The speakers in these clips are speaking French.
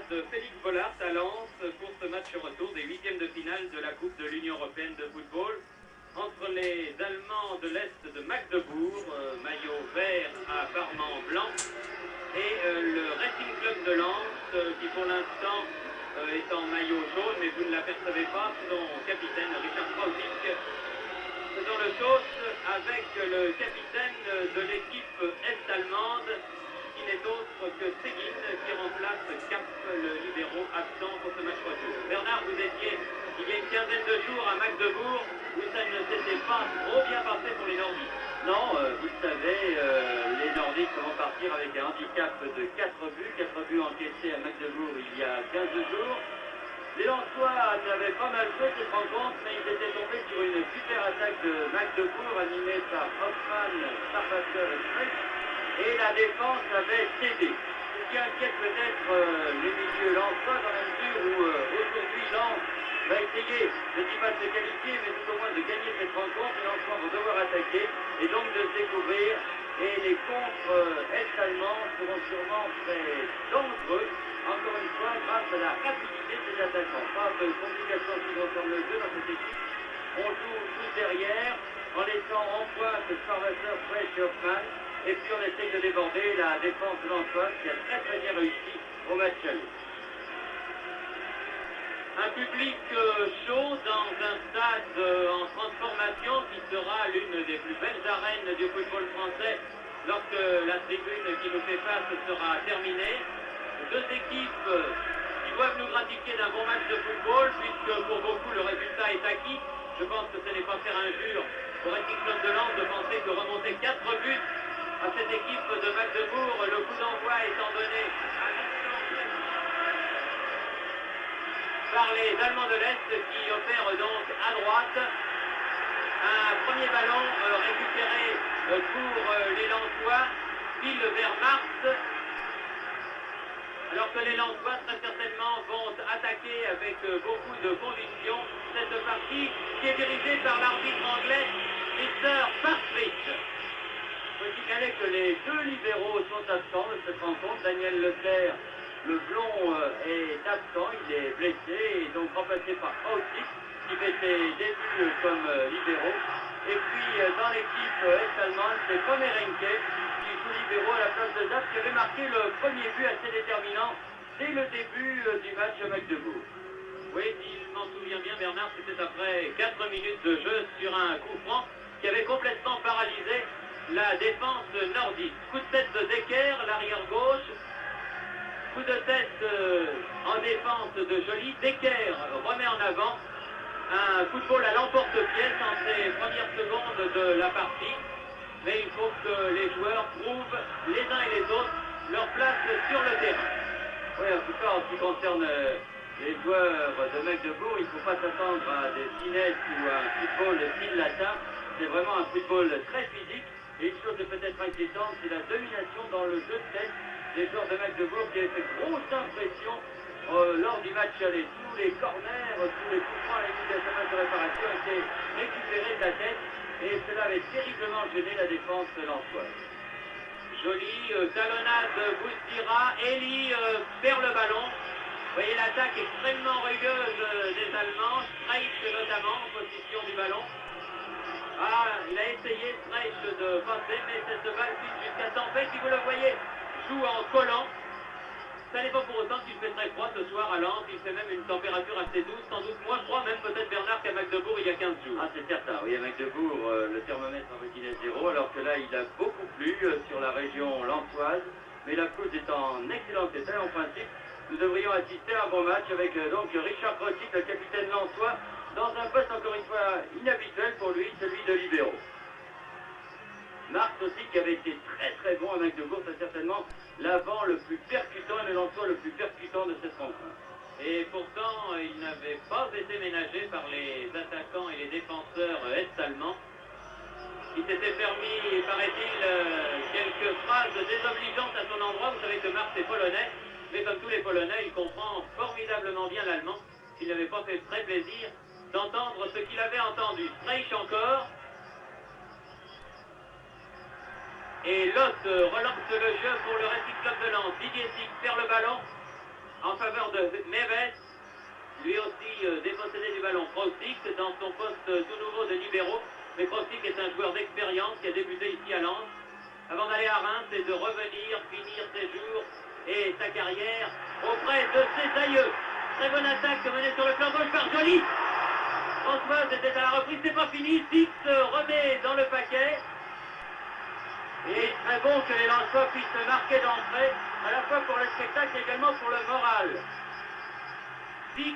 de Félix Bollard à Lens pour ce match retour des huitièmes de finale de la Coupe de l'Union Européenne de football entre les Allemands de l'Est de Magdebourg, maillot vert à parement blanc, et le Racing Club de Lens qui pour l'instant est en maillot jaune, mais vous ne l'apercevez pas, son capitaine Richard Krausik dans le sauce avec le capitaine de l'équipe est-allemande qui n'est autre que Seguin qui remplace Cap, le libéraux absent pour ce match retour. Bernard, vous étiez il y a une quinzaine de jours à Magdebourg où ça ne s'était pas trop bien passé pour les Nordiques. Non, vous le savez, les Nordiques vont partir avec un handicap de 4 buts encaissés à Magdebourg il y a 15 jours. Les Lensois avaient pas mal fait cette rencontre, mais ils étaient tombés sur une super attaque de Magdebourg animée par Hoffmann, Starbacher et Streich, et la défense avait cédé. Ce qui inquiète peut-être les milieux lensois dans la mesure où aujourd'hui Lens va essayer, je ne dis pas de se qualifier, mais tout au moins de gagner cette rencontre. Les Lensois vont devoir attaquer et donc de se découvrir. Et les contres est-allemands seront sûrement très dangereux, encore une fois, grâce à la rapidité des attaquants. Pas de complications qui concernent le jeu dans cette équipe. On joue tout derrière, en laissant en pointe Starbacher, Streich et Hoffmann. Et puis on essaye de déborder la défense lensoise qui a très bien réussi au match aller. Un public chaud dans un stade en transformation qui sera l'une des plus belles arènes du football français lorsque la tribune qui nous fait face sera terminée. Deux équipes qui doivent nous gratifier d'un bon match de football puisque pour beaucoup le résultat est acquis. Je pense que ce n'est pas faire injure au Racing Club de Lens de penser que remonter 4 buts à cette équipe de Magdebourg, le coup d'envoi étant donné à par les Allemands de l'Est qui opèrent donc à droite. Un premier ballon récupéré pour les Lensois, file vers Mars, alors que les Lensois très certainement vont attaquer avec beaucoup de conviction cette partie qui est dirigée par l'arbitre anglais Mr. Partridge. Il faut signaler que les deux libéraux sont absents de cette rencontre. Daniel Leclerc, le blond, est absent, il est blessé et donc remplacé par Krausik qui fait ses débuts comme libéraux. Et puis dans l'équipe est-allemande, c'est Pomerenke qui joue libéraux à la place de Zap qui avait marqué le premier but assez déterminant dès le début du match à Magdebourg. Oui, si je m'en souviens bien, Bernard, c'était après 4 minutes de jeu sur un coup franc qui avait complètement paralysé la défense nordique. Coup de tête de Decker, l'arrière gauche. Coup de tête en défense de Joly. Decker remet en avant un football à l'emporte-pièce en ces premières secondes de la partie. Mais il faut que les joueurs trouvent les uns et les autres leur place sur le terrain. Oui, en tout cas, en ce qui concerne les joueurs de Magdebourg, il ne faut pas s'attendre à des finesses ou à un football style latin. C'est vraiment un football très physique. Et une chose peut-être inquiétante, c'est la domination dans le jeu de tête des joueurs de Magdebourg qui avaient fait grosse impression lors du match aller. Tous les corners, tous les coups francs à la ligne de de réparation étaient récupérés de la tête et cela avait terriblement gêné la défense lensoise. Jolie talonnade Boustira, Eli perd le ballon. Vous voyez l'attaque extrêmement rugueuse des Allemands, Streich notamment en position du ballon. Ah, il a essayé Streich de passer, mais cette balle file jusqu'à Tempête, qui vous le voyez, joue en collant. Ça n'est pas pour autant qu'il fait très froid ce soir à Lens, il fait même une température assez douce, sans doute moins froid même peut-être Bernard qu'à Magdebourg il y a 15 jours. Ah c'est certain, oui à Magdebourg le thermomètre avoisinait 0, alors que là il a beaucoup plu sur la région lensoise, mais la pelouse est en excellent état. En principe, nous devrions assister à un bon match avec donc Richard Krausik, le capitaine lensois, dans un poste encore une fois inhabituel pour lui, celui de libéraux. Marx aussi qui avait été très bon à Magdebourg, c'est certainement l'avant le plus percutant et le lensois le plus percutant de cette rencontre. Et pourtant, il n'avait pas été ménagé par les attaquants et les défenseurs est-allemands qui s'étaient permis, paraît-il, quelques phrases désobligeantes à son endroit. Vous savez que Marx est polonais, mais comme tous les Polonais, il comprend formidablement bien l'allemand. Il n'avait pas fait très plaisir d'entendre ce qu'il avait entendu. Streich encore. Et Lotte relance le jeu pour le Racing Club de Lens. Didier Sig perd le ballon en faveur joueur de Neves, lui aussi dépossédé du ballon. Krosik dans son poste tout nouveau de libéraux. Mais Krosik est un joueur d'expérience qui a débuté ici à Lens avant d'aller à Reims et de revenir, finir ses jours et sa carrière auprès de ses aïeux. Très bonne attaque menée sur le flanc gauche par Joly. Françoise était à la reprise, c'est pas fini. Six remet dans le paquet. Et très bon que les Lensois puissent marquer d'entrée, à la fois pour le spectacle et également pour le moral. Six,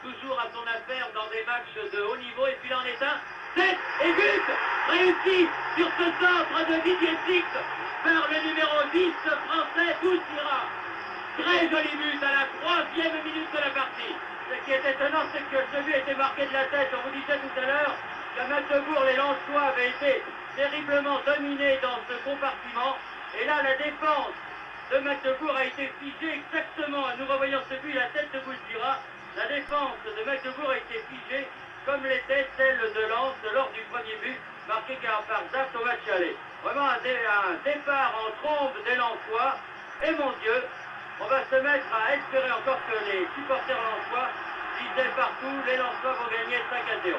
toujours à son affaire dans des matchs de haut niveau, et puis là en est un. 7 et but réussi sur ce centre de Didier Six par le numéro 10 français Boussira. Très joli but à la 3e minute de la partie. Ce qui est étonnant, c'est que ce but était marqué de la tête. On vous disait tout à l'heure qu'à Magdebourg, les Lensois avaient été terriblement dominés dans ce compartiment. Et là, la défense de Magdebourg a été figée exactement. Nous revoyons ce but, la tête de Boussira. La défense de Magdebourg a été figée comme l'était celle de Lens lors du premier but marqué par Zart au match aller. Vraiment un départ en trombe des Lensois. Et mon Dieu, on va se mettre à espérer encore que les supporters lensois disaient partout, les Lensois vont gagner 5-0.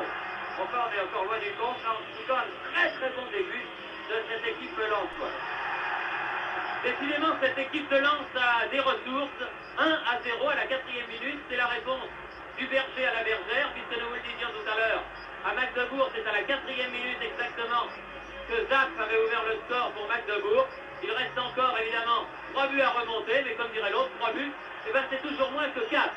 Enfin, on est encore loin du compte, en tout cas un très très bon début de cette équipe lensoise. Décidément, cette équipe de Lens a des ressources. 1-0 à la 4e minute, c'est la réponse du berger à la bergère, puisque nous vous le disions tout à l'heure, à Magdebourg, c'est à la 4e minute exactement que Zap avait ouvert le score pour Magdebourg. Il reste encore évidemment 3 buts à remonter, mais comme dirait l'autre, 3 buts, et ben c'est toujours moins que 4.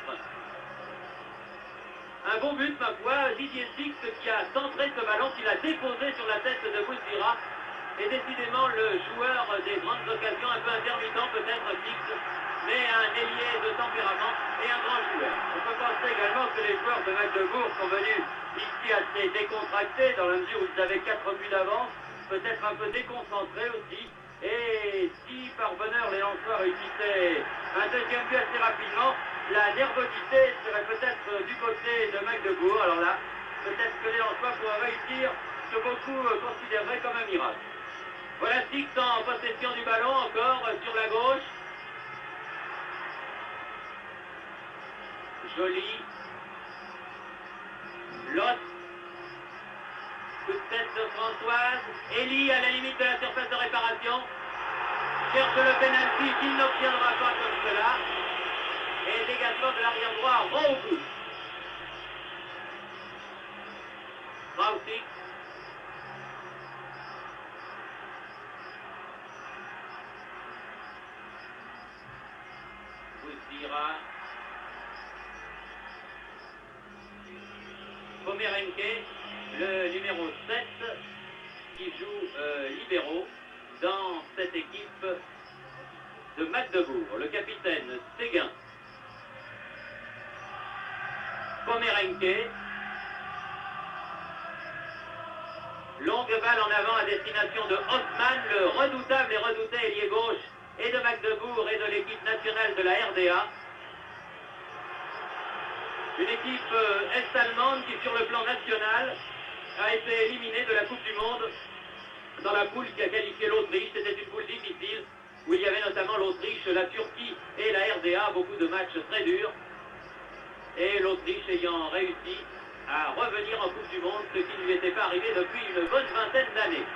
Un bon but, ma foi, Didier Six qui a centré ce ballon, qu'il a déposé sur la tête de Boussira. Et décidément le joueur des grandes occasions, un peu intermittent peut-être Six, mais un ailier de tempérament et un grand joueur. On peut penser également que les joueurs de Magdebourg sont venus ici assez décontractés, dans la mesure où ils avaient 4 buts d'avance, peut-être un peu déconcentrés aussi. Et si par bonheur les Lensois réussissaient un deuxième but assez rapidement, la nervosité serait peut-être du côté de Magdebourg. Alors là, peut-être que les Lensois pourraient réussir ce que beaucoup considéreraient comme un miracle. Voilà Six en possession du ballon, encore sur la gauche. Joly. Lot. Coup de tête de Françoise. Elie à la limite de la surface de réparation. Cherche le pénalty qu'il n'obtiendra pas comme cela. Et dégagement de l'arrière droit rond au bout. Krausik. Boussira. Pomerenke, le numéro 7, qui joue libéraux dans cette équipe de Magdebourg. Le capitaine Séguin. Pomerenke. Longue balle en avant à destination de Haussmann, le redoutable et redouté ailier gauche et de Magdebourg et de l'équipe nationale de la RDA. Une équipe est-allemande qui, sur le plan national, a été éliminée de la Coupe du Monde dans la poule qui a qualifié l'Autriche. C'était une poule difficile où il y avait notamment l'Autriche, la Turquie et la RDA, beaucoup de matchs très durs. Et l'Autriche ayant réussi à revenir en Coupe du Monde, ce qui ne lui était pas arrivé depuis une bonne vingtaine d'années.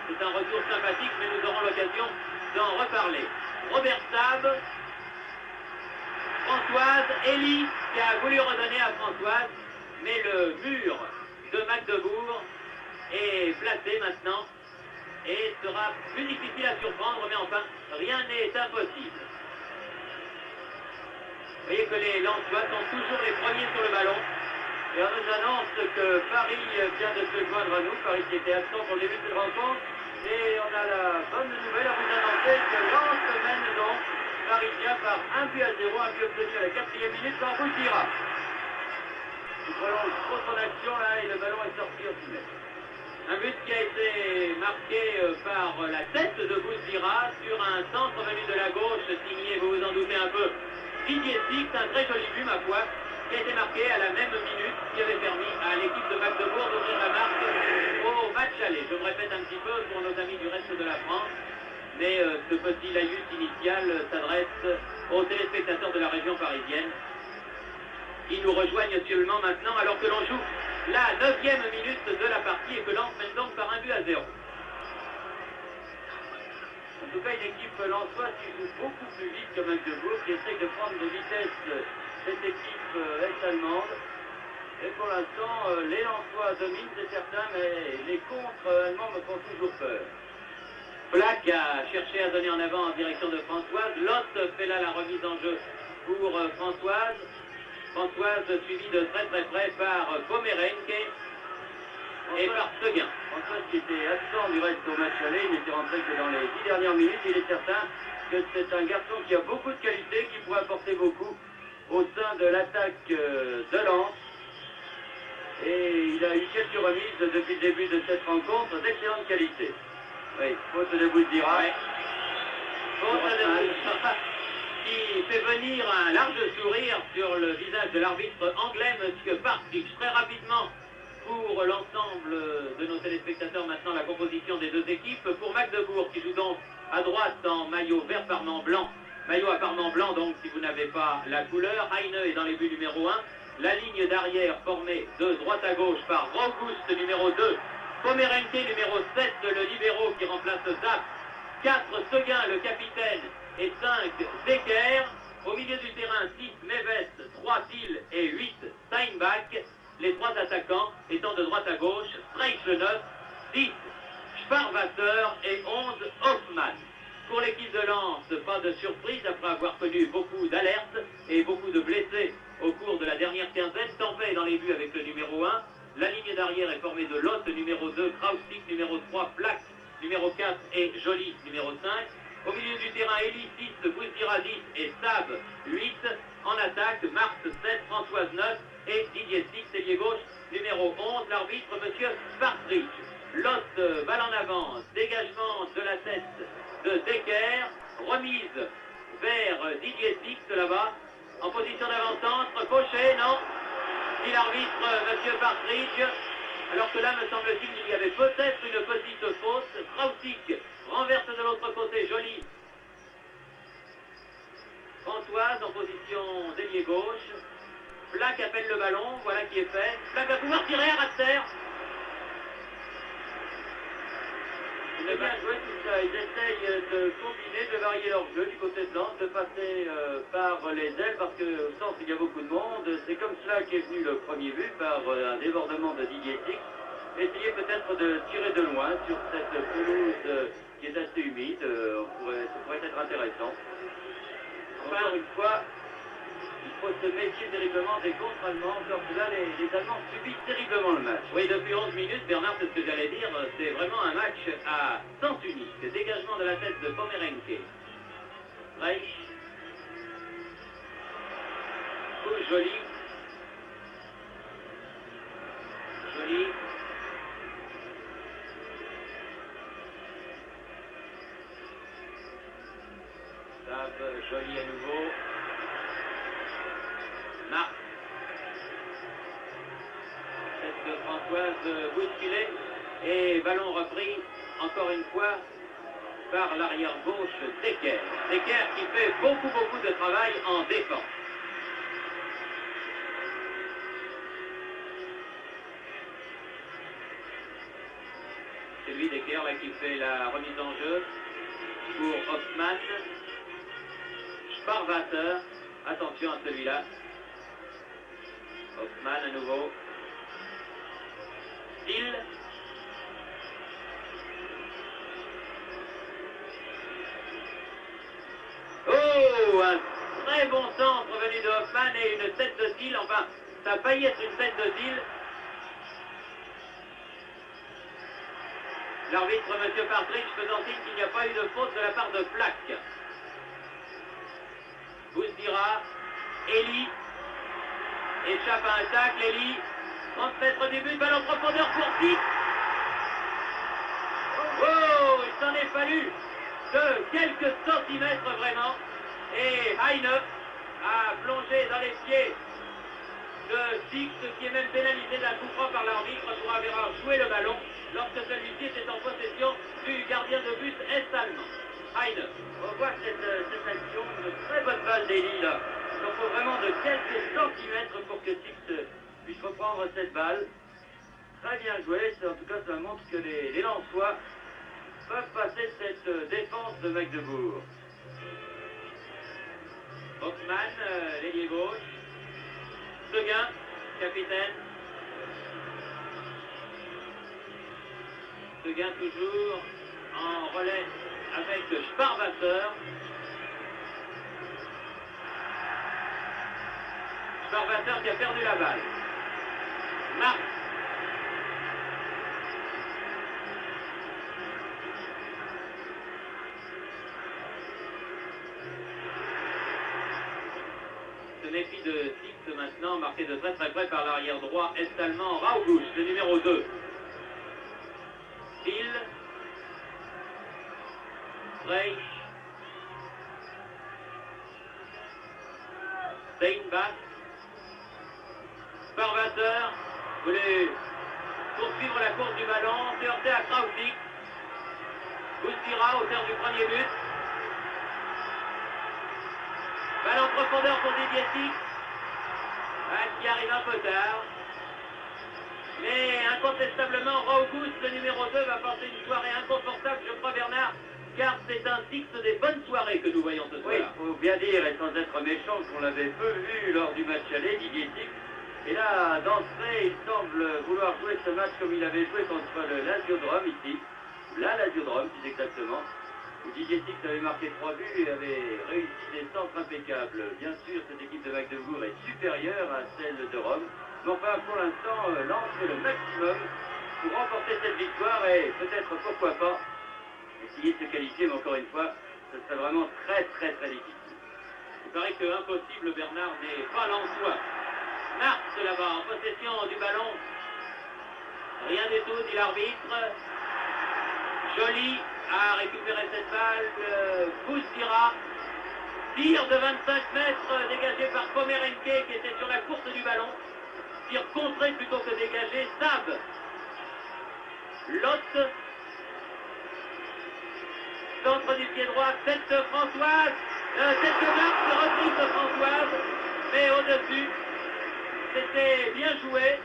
C'est un retour sympathique, mais nous aurons l'occasion d'en reparler. Robert Sab, Françoise, Elie qui a voulu redonner à Françoise, mais le mur de Magdebourg est placé maintenant et sera plus difficile à surprendre, mais enfin, rien n'est impossible. Vous voyez que les Lensois sont toujours les premiers sur le ballon. Et on nous annonce que Paris vient de se joindre à nous. Paris qui était absent pour le début de cette rencontre. Et on a la bonne nouvelle à vous annoncer que Lens mène donc Parisien par 1 but à 0, un but obtenu à la 4e minute par Boussira. Il prolonge trop son action là et le ballon est sorti au tunnel. Un but qui a été marqué par la tête de Boussira sur un centre venu de la gauche, signé, vous vous en doutez un peu, Didier Six, un très joli but ma foi, qui a été marqué à la même minute, qui avait permis à l'équipe de Magdebourg d'ouvrir la marque au match aller. Je me répète un petit peu pour nos amis du reste de la France. Mais ce petit laïus initial s'adresse aux téléspectateurs de la région parisienne qui nous rejoignent actuellement maintenant alors que l'on joue la 9e minute de la partie et que Lens mène donc par 1-0. En tout cas, une équipe lensoise qui joue beaucoup plus vite que Magdebourg, qui essaye de prendre de vitesse cette équipe est-allemande. Et pour l'instant, les Lensois dominent, c'est certain, mais les contre-allemands me font toujours peur. Black a cherché à donner en avant en direction de Françoise. Lotte fait là la remise en jeu pour Françoise. Françoise suivie de très près par Pomerenke et par Seguin. Françoise qui était absent du reste au match aller, il n'était rentré que dans les 10 dernières minutes. Il est certain que c'est un garçon qui a beaucoup de qualité, qui pourrait apporter beaucoup au sein de l'attaque de Lens. Et il a eu quelques remises depuis le début de cette rencontre d'excellente qualité. Oui, faute de Bouzdira. Ouais. Faute de Bouzdira qui fait venir un large sourire sur le visage de l'arbitre anglais, M. Partridge. Très rapidement, pour l'ensemble de nos téléspectateurs, maintenant la composition des deux équipes. Pour Magdebourg qui joue donc à droite en maillot vert parement blanc. Maillot à parement blanc, donc si vous n'avez pas la couleur. Heine est dans les buts numéro 1. La ligne d'arrière formée de droite à gauche par Rogoust numéro 2. Pomerenke numéro 7, le libéro qui remplace Zap. 4, Seguin le capitaine. Et 5, Decker. Au milieu du terrain, 6, Meves, 3, Thiel et 8, Steinbach. Les trois attaquants étant de droite à gauche, Streich le 9, 10, Sparwasser et 11, Hoffmann. Pour l'équipe de Lens, pas de surprise après avoir connu beaucoup d'alertes et beaucoup de blessés au cours de la dernière quinzaine. Tempé dans les buts avec le numéro 1. La ligne d'arrière est formée de Lotte numéro 2, Kraustik numéro 3, Black numéro 4 et Joly numéro 5. Au milieu du terrain, Elie 6, Bouzdira 10 et Sab 8. En attaque, Marx 7, Françoise 9 et Didier 6, ailier gauche numéro 11. L'arbitre, M. Partridge. Lotte, balle en avant, dégagement de la tête de Decker, remise vers Didier 6 là-bas, en position d'avant-centre, Cochet, non, dit l'arbitre, M. Partridge, alors que là, me semble-t-il, il y avait peut-être une petite faute. Kraustik renverse de l'autre côté, Joly. Françoise en position d'ailier gauche. Black appelle le ballon, voilà qui est fait. Black va pouvoir tirer à ras de terre. Il a bien joué tout ça. Ils essayent de combiner, de varier leur jeu du côté de Lens, de passer par les ailes, parce que au centre il y a beaucoup de monde. C'est comme cela qu'est venu le premier but, par un débordement de Didier Six. Essayer peut-être de tirer de loin sur cette pelouse qui est assez humide. Ça pourrait être intéressant. Encore une fois, il faut se méfier terriblement des contre-allemands. Encore que là, les Allemands subissent terriblement le match. Oui, depuis 11 minutes, Bernard, c'est ce que j'allais dire, c'est vraiment un match à sens unique. Dégagement de la tête de Pomerenke. Reich. Joly. Joly. Joly à nouveau. Marc. Tête de Françoise bousculée. Et ballon repris encore une fois par l'arrière gauche Decker. Decker qui fait beaucoup de travail en défense. C'est lui Decker là qui fait la remise en jeu pour Hoffmann. Sparwasser, attention à celui-là. Hoffmann à nouveau. Thiel. Oh, un très bon centre venu de Hoffmann et une tête de Thiel. Enfin, ça a failli être une tête de Thiel. L'arbitre, M. Partridge, faisant signe qu'il n'y a pas eu de faute de la part de Black. Bouzdira, Elie, échappe à un tacle, Elie, 30 mètres du but, balle en profondeur pour Thiel. Oh, il s'en est fallu de quelques centimètres vraiment. Et Heine a plongé dans les pieds de Six, qui est même pénalisé d'un coup franc par l'arbitre pour avoir joué le ballon lorsque celui-ci était en possession du gardien de but est-allemand. Heine. On voit cette action, une très bonne balle d'Eli là. Il en faut vraiment de quelques centimètres pour que Six puisse reprendre cette balle. Très bien joué, en tout cas ça montre que les Lensois peuvent passer cette défense de Magdebourg. Hoffmann, l'ailier gauche. Seguin, capitaine. Seguin toujours en relais avec Sparwasser. Sparwasser qui a perdu la balle. Marc. Se méfie de Six maintenant, marqué de très près par l'arrière droit est-allemand Raugusch, le numéro 2. Hill. Reich. Steinbach. Sparwasser voulait poursuivre la course du ballon, s'est heurté à Krausik. Boustira, auteur du premier but. Balle en profondeur pour Didier Six, qui arrive un peu tard. Mais incontestablement, Raugusch, le numéro 2, va passer une soirée inconfortable, je crois, Bernard, car c'est un Six des bonnes soirées que nous voyons ce soir. Oui, il faut bien dire, et sans être méchant, qu'on l'avait peu vu lors du match aller, Didier Six. Et là, d'entrée, il semble vouloir jouer ce match comme il avait joué contre le Lasiodrome ici. La Lasiodrome, plus exactement. Où Didier Six avait marqué 3 buts et avait réussi des centres impeccables. Bien sûr, cette équipe de Magdebourg est supérieure à celle de Rome. Mais enfin, pour l'instant, lance le maximum pour remporter cette victoire et peut-être, pourquoi pas, essayer de se qualifier. Mais encore une fois, ce serait vraiment très difficile. Il paraît que impossible, Bernard, n'est pas l'Ansois. Marx là-bas, en possession du ballon. Rien du tout, dit l'arbitre. Joly a récupéré cette balle. Boustira. Tir de 25 mètres dégagé par Pomerenke qui était sur la course du ballon. Tir contré plutôt que dégagé. Sab. Lotte. Centre du pied droit. Tête de Françoise. Tête de Marx. Reprise de Françoise. Mais au-dessus. C'était bien joué,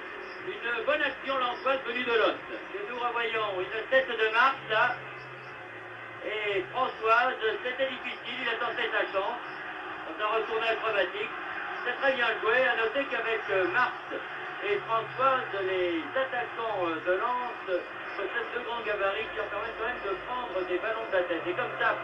une bonne action lensoise venue de Lotte. Et nous revoyons une tête de Marx là. Et Françoise, c'était difficile, il a tenté sa chance. On a retourné acrobatique. C'est très bien joué. À noter qu'avec Marx et Françoise, les attaquants de Lens possèdent deux grands gabarits qui en permettent quand même de prendre des ballons de la tête. Et comme ça,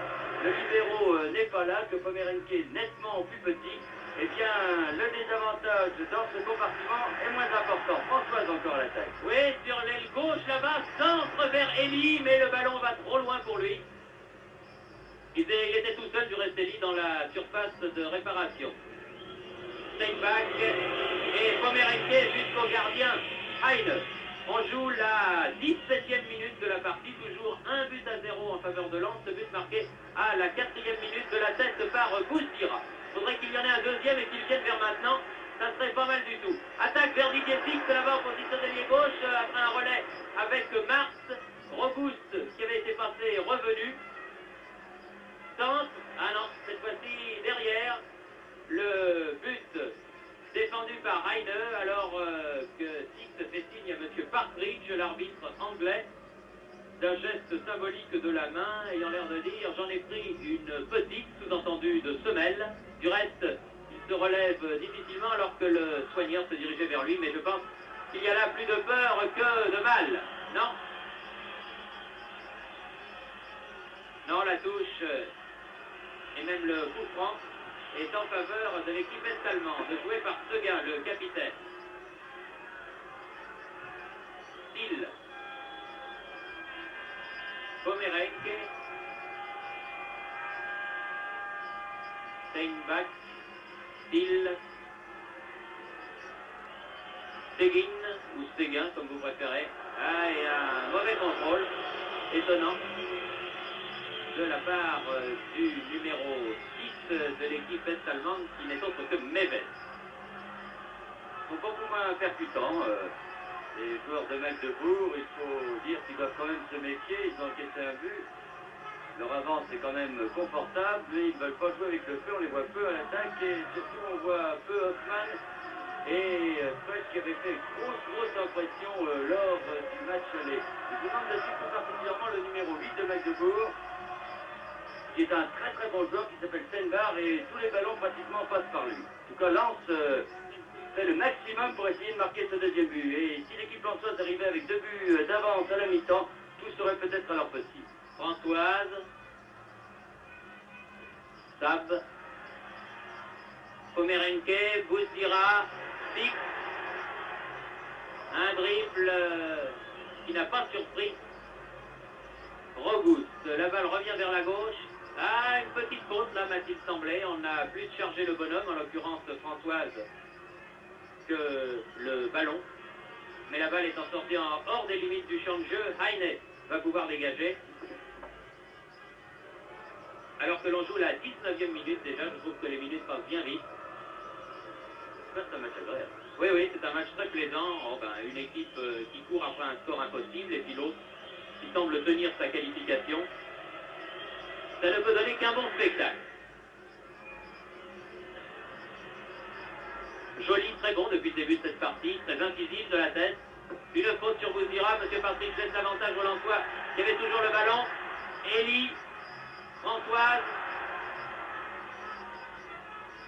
le libéro n'est pas là, que Pomerenke est nettement plus petit. Eh bien, le désavantage dans ce compartiment est moins important. Françoise encore à l'attaque. Oui, sur l'aile gauche là-bas, centre vers Elie, mais le ballon va trop loin pour lui. Il était tout seul du reste Elie dans la surface de réparation. Steinbach et Pomerenke jusqu'au gardien Heine. On joue la 17e minute de la partie, toujours 1-0 en faveur de Lens. Ce but marqué à la 4e minute de la tête par Boustira. Il faudrait qu'il y en ait un deuxième et qu'il vienne vers maintenant. Ça serait pas mal du tout. Attaque vers Didier Six, là-bas en position d'ailier gauche, après un relais avec Marx. Robuste, qui avait été passé, est revenu. Centre. Ah non, cette fois-ci derrière. Le but défendu par Heine, alors que Six fait signe à M. Partridge, l'arbitre anglais, d'un geste symbolique de la main, ayant l'air de dire « j'en ai pris une petite », sous-entendu de semelle. Du reste, il se relève difficilement alors que le soigneur se dirigeait vers lui, mais je pense qu'il y a là plus de peur que de mal. Non. Non, la touche et même le coup franc est en faveur de l'équipe est-allemande, jouée par Seguin, le capitaine. Hill. Pomerenke. Steinbach. Hill. Seguin, ou Seguin, comme vous préférez. Ah, et un mauvais contrôle, étonnant, de la part du numéro 6 de l'équipe est-allemande, qui n'est autre que Meves. Ils sont beaucoup moins percutants, les joueurs de Magdebourg. Il faut dire qu'ils doivent quand même se méfier. Ils ont encaissé un but. Leur avance est quand même confortable, mais ils ne veulent pas jouer avec le feu, on les voit peu à l'attaque et surtout on voit peu Hoffmann et Fudge qui avait fait grosse impression lors du match aller. Je vous demande de suivre tout particulièrement le numéro 8 de Magdebourg, qui est un très bon joueur qui s'appelle Senbar et tous les ballons pratiquement passent par lui. En tout cas, Lens fait le maximum pour essayer de marquer ce deuxième but. Et si l'équipe lensoise arrivait avec 2 buts d'avance à la mi-temps, tout serait peut-être à leur petit. Françoise, Sab, Pomerenke, Bouzdira, Pic, un dribble qui n'a pas surpris. Rogoust, la balle revient vers la gauche. Ah, une petite faute là, m'a-t-il semblé. On a plus chargé le bonhomme, en l'occurrence Françoise, que le ballon. Mais la balle étant sortie hors des limites du champ de jeu, Heine va pouvoir dégager. Alors que l'on joue la 19e minute déjà, je trouve que les minutes passent bien vite. C'est un match agréable. Oui, c'est un match très plaisant. Oh, ben, une équipe qui court après un score impossible et puis l'autre qui semble tenir sa qualification. Ça ne peut donner qu'un bon spectacle. Joli, très bon depuis le début de cette partie, très incisif de la tête. Une faute sur Bouzdira, M. Patrick laisse l'avantage au Lensois qui avait toujours le ballon. Elie, Françoise,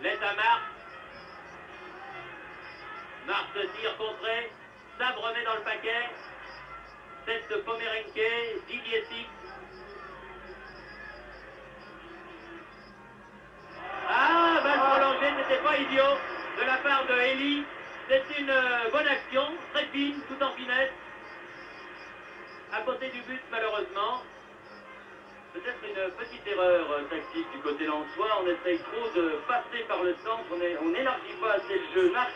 laisse à Marc. Marc se tire contré, Sab remet dans le paquet. Tête de Pomerenke, Didier Six. Ah, balle prolongée, c'était pas idiot de la part de Elie. C'est une bonne action, très fine, tout en finesse. À côté du but, malheureusement. Peut-être une petite erreur tactique du côté lensois. On essaye trop de passer par le centre. On n'élargit pas assez le jeu. Marx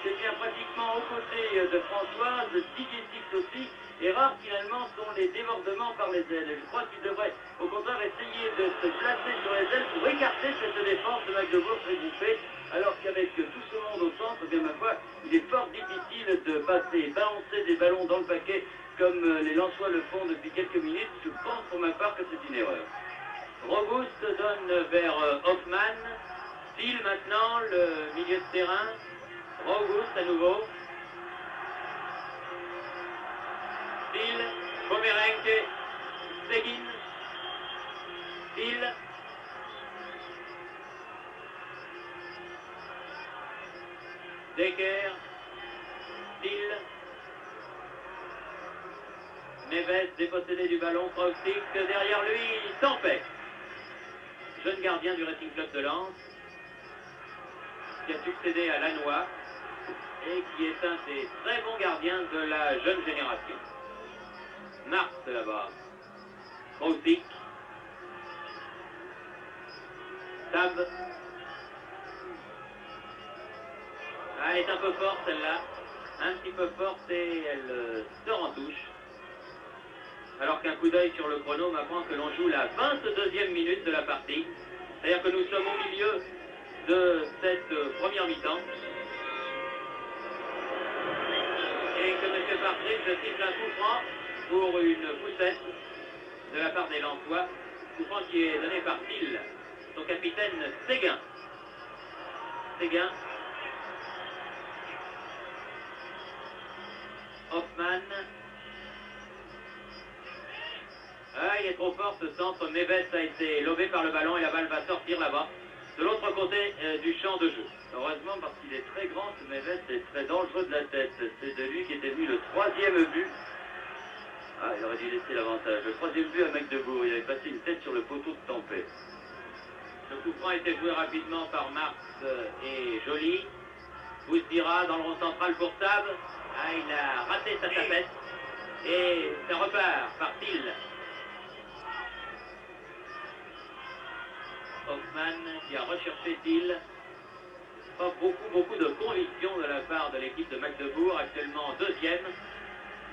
c'est bien pratiquement aux côtés de Françoise, Didier Six aussi. Et rares finalement sont les débordements par les ailes. Et je crois qu'il devrait au contraire essayer de se placer sur les ailes pour écarter cette défense de Magdebourg très bouffée. Alors qu'avec tout ce monde au centre, bien ma foi, il est fort difficile de passer, balancer des ballons dans le paquet comme les Lensois le font depuis quelques minutes. Je pense pour ma part que c'est une erreur. Rogoust donne vers Hoffmann. Phil maintenant, le milieu de terrain. Rogoust à nouveau. Phil, Pomerenke, Seguin. Phil. Decker. Phil. Neves dépossédé du ballon, Proxix derrière lui, Tempête. Jeune gardien du Racing Club de Lens, qui a succédé à Lannoy et qui est un des très bons gardiens de la jeune génération. Marx là-bas, Proxix, Tab. Ah, elle est un peu forte celle-là, un petit peu forte et elle sort en touche. Alors qu'un coup d'œil sur le chrono m'apprend que l'on joue la 22e minute de la partie. C'est-à-dire que nous sommes au milieu de cette première mi-temps. Et que M. Patrick siffle un coup franc pour une poussette de la part des Lensois. Coup franc qui est donné par Phil, son capitaine Séguin. Séguin. Hoffmann. Ah, il est trop fort ce centre. Neves a été lobé par le ballon et la balle va sortir là-bas, de l'autre côté du champ de jeu. Heureusement parce qu'il est très grand, ce Neves est très dangereux de la tête. C'est de lui qui était venu le 3e but. Ah, il aurait dû laisser l'avantage. Le 3e but à Magdebourg, il avait passé une tête sur le poteau de Tempête. Le coup franc a été joué rapidement par Marx et Joly. Bouzdira dans le rond central pour Tab. Ah, il a raté sa tapette. Et ça repart par Phil. Hoffmann qui a recherché Phil. Pas beaucoup de conviction de la part de l'équipe de Magdebourg, actuellement 2e,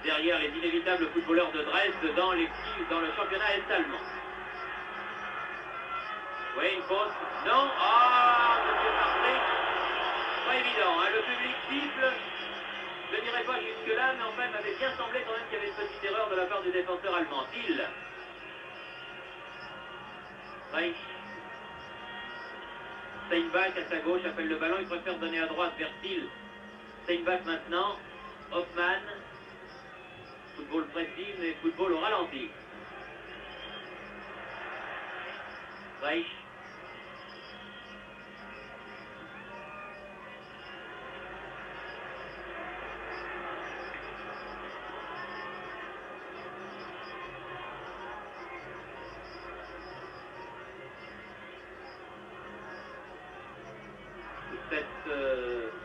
derrière les inévitables footballeurs de Dresde dans le championnat est-allemand. Oui, une faute. Non. Ah, monsieur Patrick. Pas évident, hein. Le public siffle. Je ne dirais pas jusque-là, mais enfin, il m'avait bien semblé quand même qu'il y avait une petite erreur de la part du défenseur allemand. Phil. Reich. Steinbach à sa gauche appelle le ballon, il préfère donner à droite vers Thiel. Steinbach maintenant, Hoffmann. Football précis, mais football au ralenti. Reich.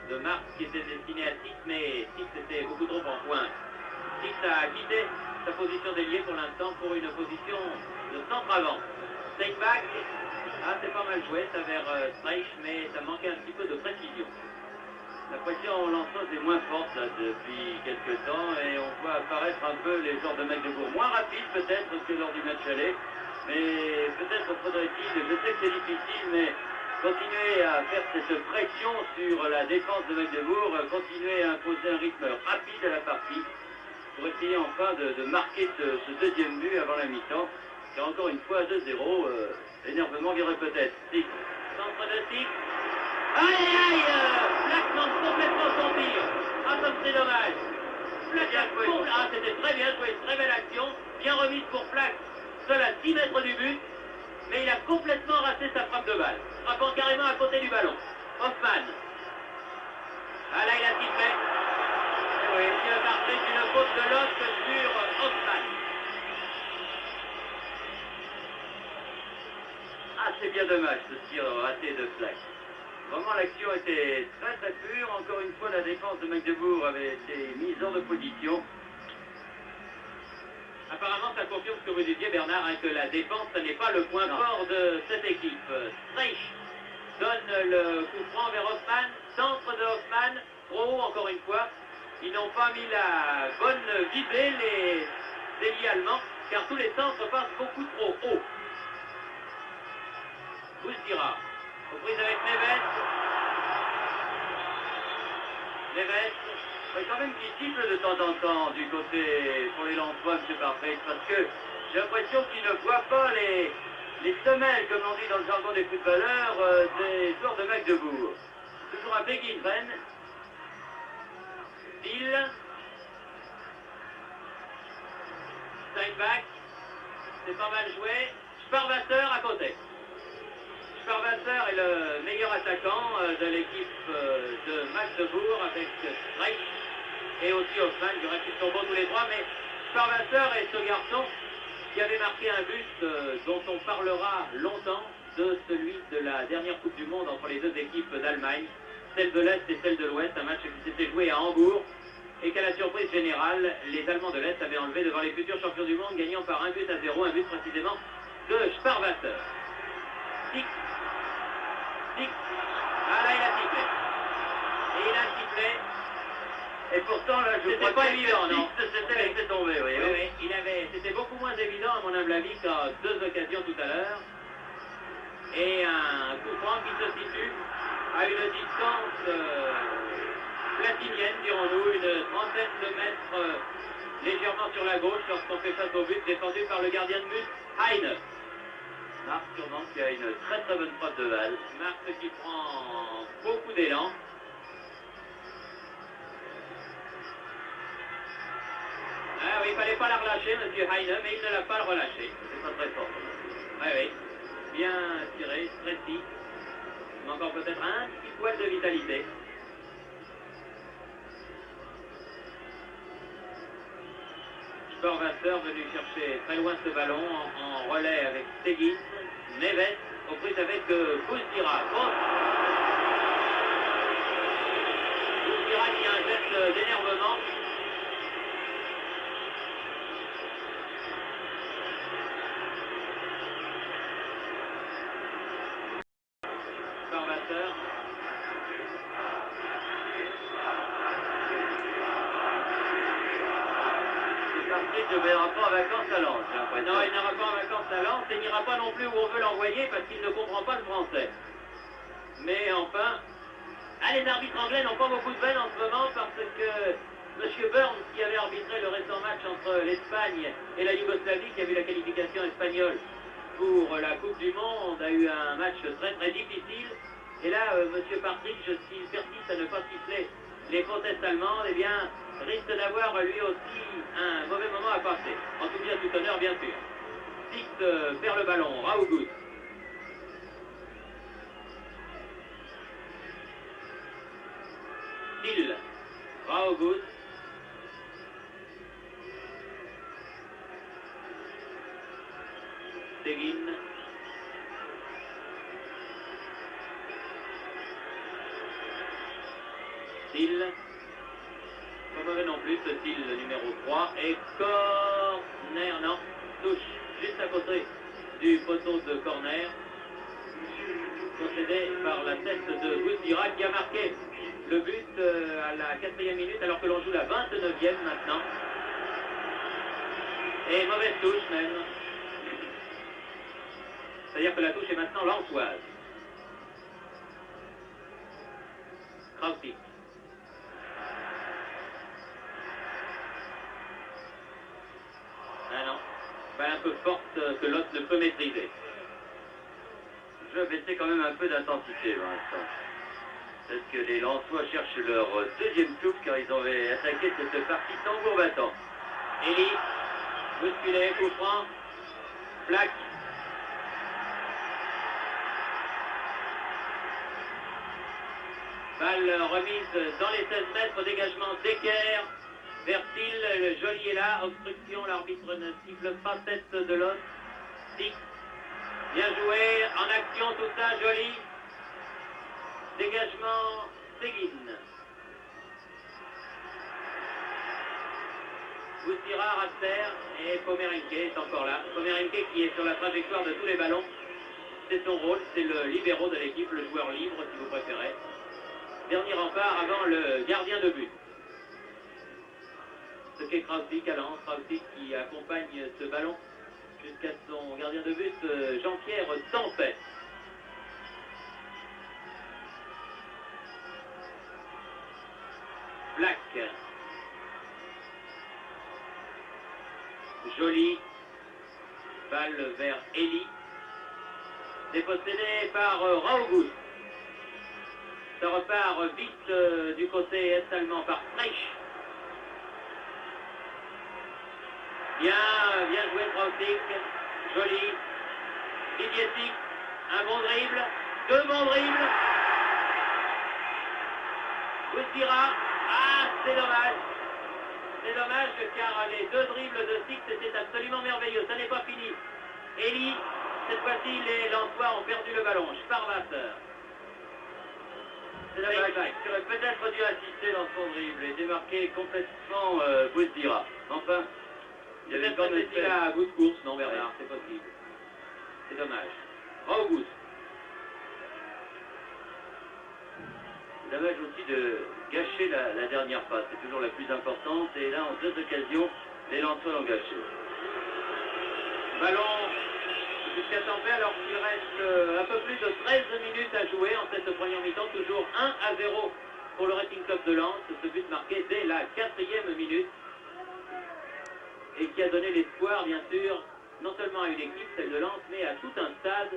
De Marx qui était destiné à Six, mais Six était beaucoup trop en pointe. Six a quitté sa position d'ailier pour l'instant pour une position de centre avant. Steinbach, c'est pas mal joué, ça vers Streich, mais ça manquait un petit peu de précision. La pression lanceuse est moins forte là, depuis quelques temps et on voit apparaître un peu les joueurs de Magdebourg. Moins rapides peut-être que lors du match aller, mais peut-être faudrait-il, je sais que c'est difficile, mais continuer à faire cette pression sur la défense de Magdebourg, continuer à imposer un rythme rapide à la partie pour essayer enfin de marquer ce deuxième but avant la mi-temps. Car encore une fois, 2-0, l'énervement viendrait peut-être. Six. Centre de Six. Aïe aïe Black manque complètement son tir. Comme c'est dommage. Black c'était très bien joué, très belle action. Bien remise pour Black, seul à 6 mètres du but. Mais il a complètement raté sa frappe de balle. Frappant carrément à côté du ballon. Hoffmann. Là, il a sifflé. Oui, il a marqué une faute de l'autre sur Hoffmann. C'est bien dommage ce tir raté de Flack. Vraiment, l'action était très très pure. Encore une fois, la défense de Magdebourg avait été mise hors de position. Apparemment, ça confirme ce que vous disiez, Bernard, que la défense, ce n'est pas le point fort de cette équipe. Streich donne le coup franc vers Hoffmann. Centre de Hoffmann, trop haut encore une fois. Ils n'ont pas mis la bonne visée, les ailiers allemands, car tous les centres passent beaucoup trop haut. Bousdira, aux prises avec Neves. Neves, c'est quand même qui siffle de temps en temps du côté pour les Lensois, M. Parfait, parce que j'ai l'impression qu'ils ne voient pas les semelles, comme on dit dans le jargon des footballeurs, des joueurs de Magdebourg. Toujours un Beguinven. Thiel. Steinbach. C'est pas mal joué. Sparwasser à côté. Sparwasser est le meilleur attaquant de l'équipe de Magdebourg avec Streich et aussi Hoffmann. Du reste, ils sont bons tous les trois, mais Sparwasser est ce garçon qui avait marqué un but dont on parlera longtemps, de celui de la dernière Coupe du Monde entre les deux équipes d'Allemagne, celle de l'Est et celle de l'Ouest, un match qui s'était joué à Hambourg et qu'à la surprise générale, les Allemands de l'Est avaient enlevé devant les futurs champions du monde, gagnant par 1-0, un but précisément de Sparwasser. Six. Là, il a sifflé. Et il a sifflé. Et pourtant, là, je crois pas évident, non? C'était laissé tomber, oui. C'était beaucoup moins évident, à mon humble avis, qu'à deux occasions tout à l'heure. Et un coup franc qui se situe à une distance platinienne, dirons-nous, une trentaine de mètres légèrement sur la gauche lorsqu'on fait face au but, défendu par le gardien de but, Heine. Marc sûrement qui a une très très bonne frappe de balle. Marc qui prend beaucoup d'élan. Oui, il ne fallait pas la relâcher, M. Heine, mais il ne l'a pas relâché. C'est pas très fort. Oui. Bien tiré, précis. Il manque encore peut-être un petit poil de vitalité. Sparwasser venu chercher très loin ce ballon en relais avec Seguin. Neves aux prises avec Bousdira. Bousdira qui a un geste d'énervement. Sparwasser. Ne verra pas en vacances à Lens. Non, il n'ira pas en vacances à Lens et il n'ira pas non plus où on veut l'envoyer parce qu'il ne comprend pas le français. Mais enfin, les arbitres anglais n'ont pas beaucoup de peine en ce moment parce que M. Burns, qui avait arbitré le récent match entre l'Espagne et la Yougoslavie, qui a vu la qualification espagnole pour la Coupe du Monde, a eu un match très très difficile. Et là, Monsieur Partridge, s'il persiste à ne pas siffler les protestes allemandes, eh bien, risque d'avoir lui aussi un mauvais moment à passer. En tout cas, tout honneur, bien sûr. Six perd le ballon, Raoult. Thiel, Raoult. Seguin. Thiel. Pas mauvais non plus, ce Thiel, le numéro 3. Et corner, non, touche juste à côté du poteau de corner. Concédé par la tête de Bousdira qui a marqué le but à la 4e minute alors que l'on joue la 29e maintenant. Et mauvaise touche même. C'est-à-dire que la touche est maintenant lensoise. Krautik. Ah non. Balle un peu forte que l'autre ne peut maîtriser. Je vais baisser quand même un peu d'intensité pour l'instant. Peut-être que les Lensois cherchent leur deuxième souffle car ils avaient attaqué cette partie tambour battant. Eli, bousculé, coup franc, plaque. Balle remise dans les 16 mètres, dégagement d'Ecker. Vers Thiel, le joli est là, obstruction, l'arbitre ne siffle pas, tête de l'os. Six. Bien joué, en action tout ça, joli. Dégagement, Seguin. Bousdira, Rasser et Pomerenke est encore là. Pomerenke qui est sur la trajectoire de tous les ballons. C'est son rôle, c'est le libéro de l'équipe, le joueur libre si vous préférez. Dernier rempart avant le gardien de but. Ce qu'est Krautik à Lens, Krautik qui accompagne ce ballon jusqu'à son gardien de but, Jean-Pierre Tempête. Black. Joli. Balle vers Eli. Dépossédé par Raoult. Ça repart vite du côté est-allemand par Streich. Bien joué Krautik. Joli. Didier, un bon dribble. Deux bons dribbles. Bousdira. Ah, c'est dommage. C'est dommage car les deux dribbles de Six étaient absolument merveilleux. Ça n'est pas fini. Eli, cette fois-ci, les Lensois ont perdu le ballon. Sparwasser. C'est dommage. Il aurait peut-être dû assister dans son dribble et démarquer complètement Bousdira. Enfin, il y avait Peut-être était-il à bout de course. Non, Bernard, c'est possible. C'est dommage. Raoult. Dommage aussi de gâcher la dernière passe, c'est toujours la plus importante. Et là, en deux occasions, les Lensois l'ont gâché. Ballon jusqu'à Tampere alors qu'il reste un peu plus de 13 minutes à jouer en cette première mi-temps. Toujours 1-0 pour le Racing Club de Lens. Ce but marqué dès la 4e minute. Et qui a donné l'espoir, bien sûr, non seulement à une équipe, celle de Lens, mais à tout un stade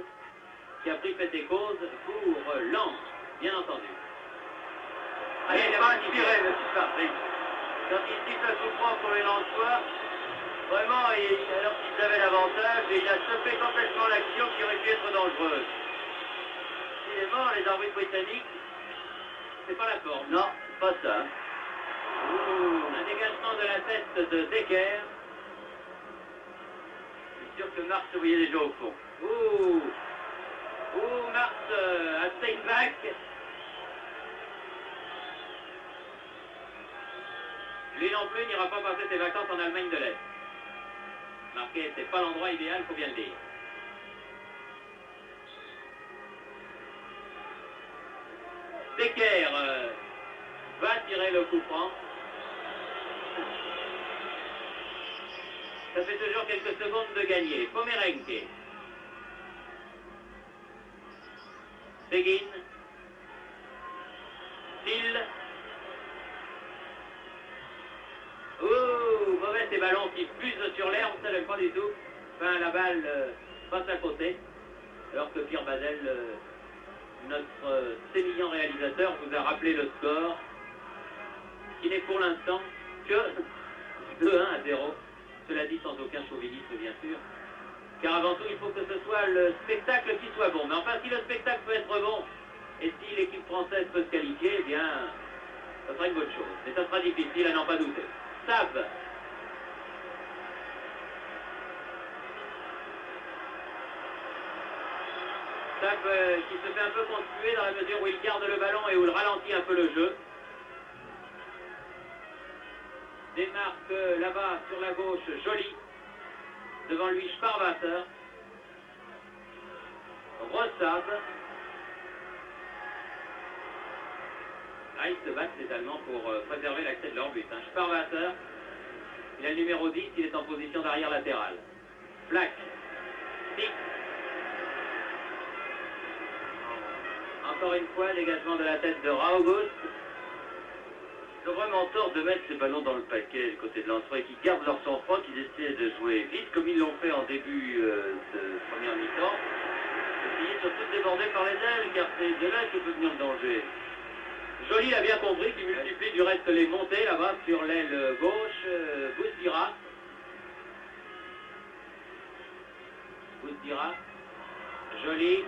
qui a pris fait et cause pour Lens, bien entendu. Allez, il n'est pas inspiré, M. Partridge. Quand il siffle le coup franc pour les Lensois, vraiment, alors qu'ils avaient l'avantage, il a stoppé complètement l'action qui aurait pu être dangereuse. Il est mort, les arbitres britanniques. C'est pas la forme. Non, pas ça. Un dégagement de la tête de Decker. Je suis sûr que Mars se voyait déjà au fond. Mars à Steinbach. Lui non plus n'ira pas passer ses vacances en Allemagne de l'Est. Marquer, c'est pas l'endroit idéal, faut bien le dire. Decker va tirer le coup franc. Ça fait toujours quelques secondes de gagner. Pomerenke. Seguin. Thiel. Mauvais ces ballons qui fusent sur l'herbe, ça j'aime pas du tout. Enfin, la balle passe à côté, alors que Pierre Badel, notre sémillant réalisateur, vous a rappelé le score, qui n'est pour l'instant que 2-1-0. Cela dit sans aucun chauvinisme, bien sûr. Car avant tout, il faut que ce soit le spectacle qui soit bon. Mais enfin, si le spectacle peut être bon, et si l'équipe française peut se qualifier, eh bien, ça sera une bonne chose. Mais ça sera difficile à n'en pas douter. Sab. Sab qui se fait un peu conspuer dans la mesure où il garde le ballon et où il ralentit un peu le jeu. Démarque là-bas sur la gauche, Joly. Devant lui, Sparwasser. Rossab. Là, ils se battent, les Allemands, pour préserver l'accès de leur but. Sparwasser, il a le numéro 10, il est en position d'arrière latérale. Flack. Stick. Encore une fois, dégagement de la tête de Raugus. Ils ont vraiment tort de mettre ces ballons dans le paquet du côté de Lensois et qui gardent leur sang-froid, qu'ils essaient de jouer vite comme ils l'ont fait en début de première mi-temps. Essayer surtout de déborder par les ailes, car c'est de là que peut venir le danger. Joly l'a bien compris, qui multiplie du reste les montées là-bas sur l'aile gauche. Bousdira. Bousdira. Joly.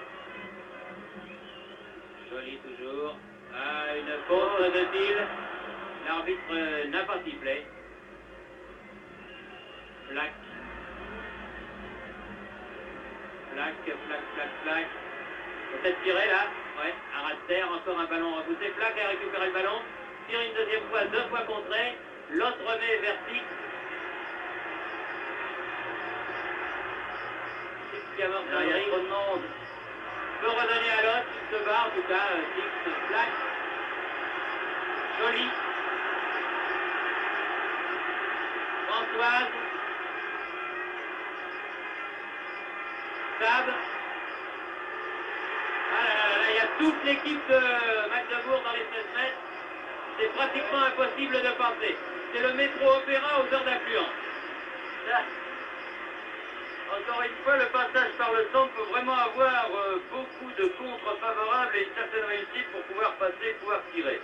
Joly toujours. Ah, une faute de Thiel. L'arbitre n'a pas sifflé. Flack. Flack. Peut-être tirer là. Ouais, un ras de terre, encore un ballon repoussé. Flack a récupéré le ballon. Tire une deuxième fois, 2 fois contré. L'autre remet vers Six. Six qui avance dans les rings. Peut redonner à l'autre. Il se bat en tout cas. Six, Flack. Joly. Françoise. Sab. Ah là là là, il y a toute l'équipe de Magdebourg dans les 16 mètres. C'est pratiquement impossible de passer. C'est le métro-opéra aux heures d'affluence. Encore une fois, le passage par le centre peut vraiment avoir beaucoup de contre favorables et une certaine réussite pour pouvoir passer, pouvoir tirer.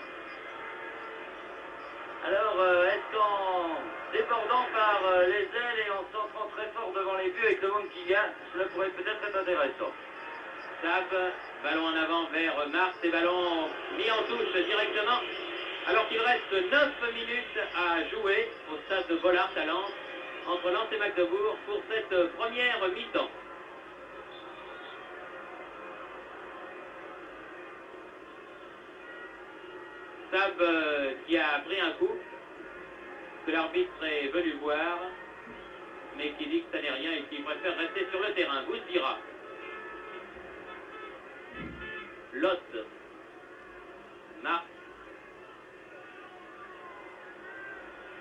Alors, est-ce qu'en débordant par les ailes et en centrant très fort devant les buts avec le monde qu'il y a, cela pourrait peut-être être intéressant. Sab, ballon en avant vers Marx et ballon mis en touche directement. Alors qu'il reste 9 minutes à jouer au stade de Bollard à Lens, entre Lens et Magdebourg pour cette première mi-temps. Sab qui a pris un coup, que l'arbitre est venu voir, mais qui dit que ça n'est rien et qui préfère rester sur le terrain. Bousdira. Lotte. Marc.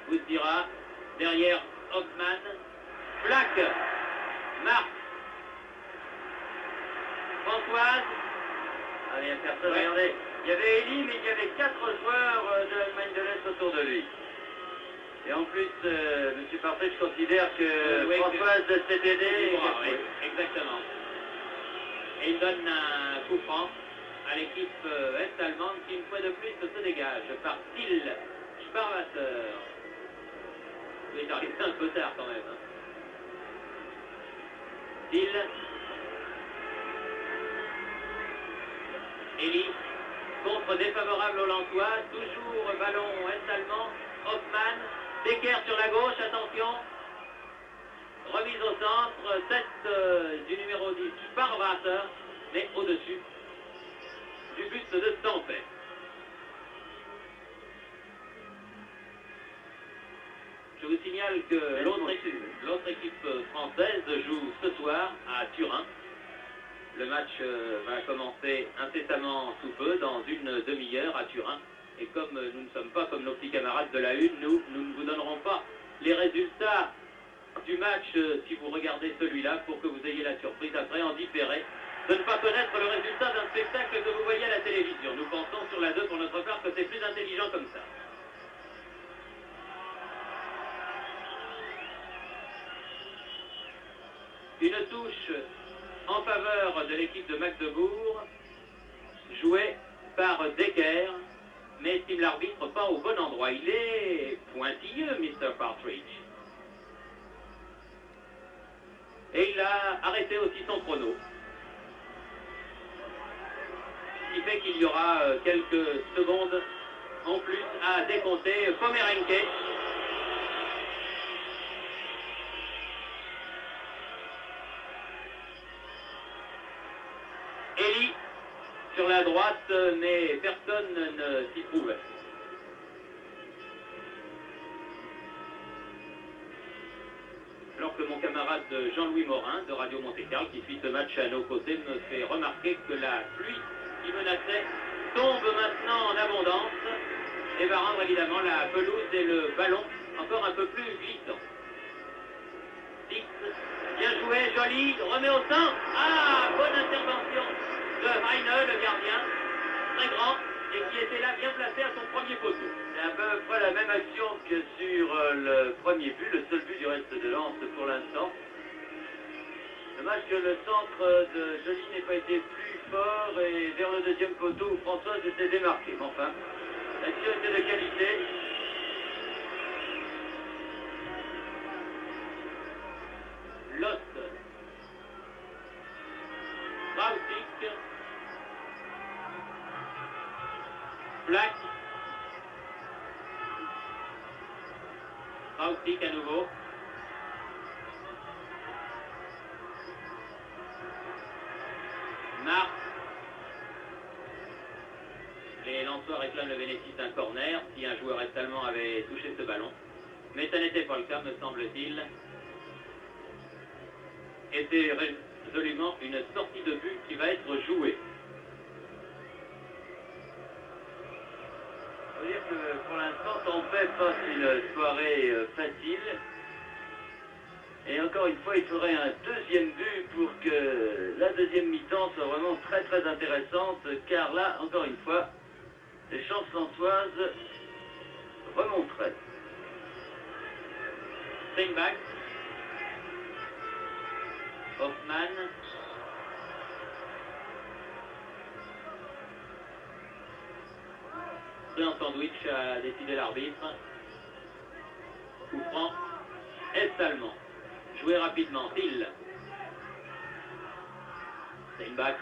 Bousdira. Derrière Hoffmann. Flack. Marc. Françoise. Allez, il n'y a personne, regardez. Il y avait Elie, mais il y avait 4 joueurs de l'Allemagne de l'Est autour de lui. Et en plus, M. Parfait, je considère que Françoise s'est aidée. Oui, exactement. Et il donne un coup franc à l'équipe est-allemande qui, une fois de plus, se dégage par Thiel, Sparwasser. Il est arrivé un peu tard quand même. Thiel. Elie. Contre défavorable au Lensois. Toujours ballon est-allemand. Hoffmann. Becker sur la gauche, attention. Remise au centre, 7 du numéro 10, Sparwasser, mais au-dessus du but de Stampet. Je vous signale que l'autre équipe française joue ce soir à Turin. Le match va commencer incessamment sous peu, dans une demi-heure à Turin. Et comme nous ne sommes pas comme nos petits camarades de la Une, nous ne vous donnerons pas les résultats du match si vous regardez celui-là pour que vous ayez la surprise après en différé de ne pas connaître le résultat d'un spectacle que vous voyez à la télévision. Nous pensons sur la 2 pour notre part que c'est plus intelligent comme ça. Une touche en faveur de l'équipe de Magdebourg, joué par Decker, mais estime l'arbitre pas au bon endroit. Il est pointilleux, Mr. Partridge. Et il a arrêté aussi son chrono. Ce qui fait qu'il y aura quelques secondes en plus à décompter. Pomerenke. Eli sur la droite, mais personne ne s'y trouve. Alors que mon camarade Jean-Louis Morin de Radio Monte-Carlo, qui suit ce match à nos côtés, me fait remarquer que la pluie qui menaçait tombe maintenant en abondance et va rendre évidemment la pelouse et le ballon encore un peu plus glissants. 10, bien joué, joli, remet au centre. Ah, bonne intervention de Heine, le gardien, très grand, et qui était là bien placé à son premier poteau. C'est à peu près la même action que sur le premier but, le seul but du reste de Lens pour l'instant. Dommage que le centre de Joly n'ait pas été plus fort et vers le deuxième poteau où Françoise s'était démarquée. Mais enfin, l'action était de qualité. Lotte. Brausik. Black. Brausik à nouveau. Marc. Les Lensois réclament le bénéfice d'un corner si un joueur est-allemand avait touché ce ballon. Mais ça n'était pas le cas, me semble-t-il. Et c'est résolument une sortie de but qui va être jouée. Il faut dire que pour l'instant, Tampais passe une soirée facile. Et encore une fois, il faudrait un deuxième but pour que la deuxième mi-temps soit vraiment très très intéressante. Car là, encore une fois, les chances lensoises remonteraient. Steinbach. Hoffmann. Un sandwich a décidé l'arbitre. Coup franc est-allemand. Joué rapidement. Thiel. Steinbach.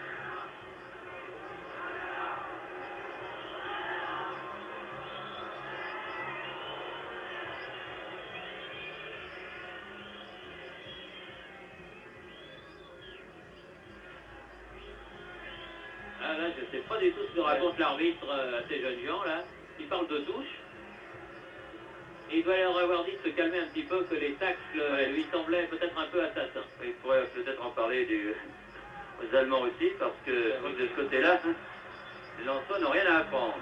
Ah là, je ne sais pas du tout ce que raconte l'arbitre à ces jeunes gens là. Il parle de touche. Et il doit leur avoir dit de se calmer un petit peu, que les tacles lui semblaient peut-être un peu assassins. Il pourrait peut-être en parler aux Allemands aussi, parce que de ce côté-là, les Lensois n'ont rien à apprendre.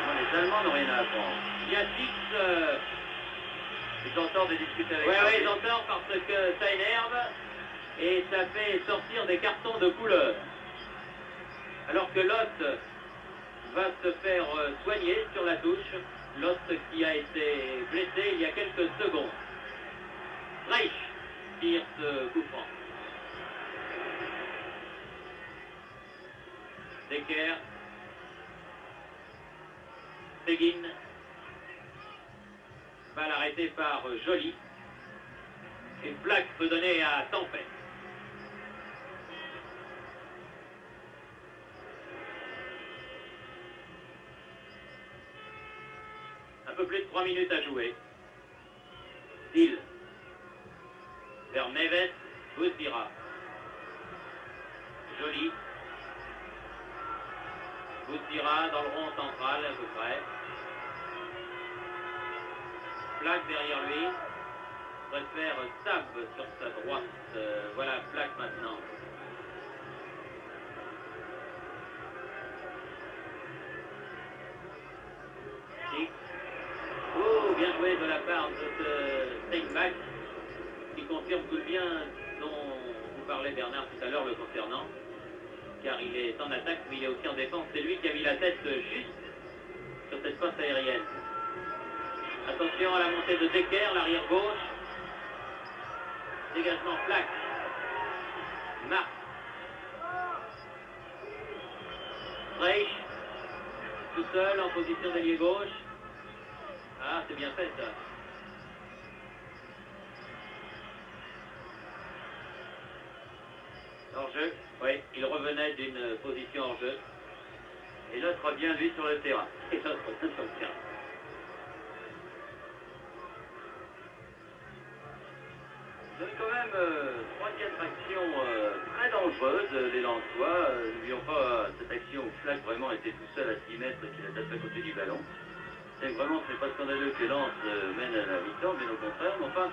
Non, les Allemands n'ont rien à apprendre. Il y a 6... Ils entendent de discuter avec Oui, ils entendent parce que ça énerve et ça fait sortir des cartons de couleur. Alors que Lotte va se faire soigner sur la touche. Lotte qui a été blessé il y a quelques secondes. Reich tire ce coup franc. Decker. Seguin. Balle arrêtée par Joly. Et Black peut donner à Tampais. Un peu plus de 3 minutes à jouer. Thiel. Vers Neves. Boussira. Joly. Boussira dans le rond central à peu près. Black derrière lui. Préfère Stab sur sa droite. Voilà Black maintenant. Oh, bien joué de la part de Steinbach, qui confirme tout le bien dont vous parlait Bernard tout à l'heure le concernant, car il est en attaque, mais il est aussi en défense. C'est lui qui a mis la tête juste sur cette passe aérienne. Attention à la montée de Decker, l'arrière gauche. Dégagement Black. Marc. Reich, tout seul en position d'ailier gauche. Ah, c'est bien fait ça. Hors-jeu, oui, il revenait d'une position hors-jeu. Et l'autre revient, lui, sur le terrain. Et l'autre revient sur le terrain. Ils ont quand même 3-4 actions très dangereuses, les Lensois. N'oublions pas cette action où Flack vraiment était tout seul à 6 mètres et qu'il a tapé à côté du ballon. C'est vraiment, c'est pas scandaleux que Lens mène à la mi-temps, bien au contraire. Mais enfin,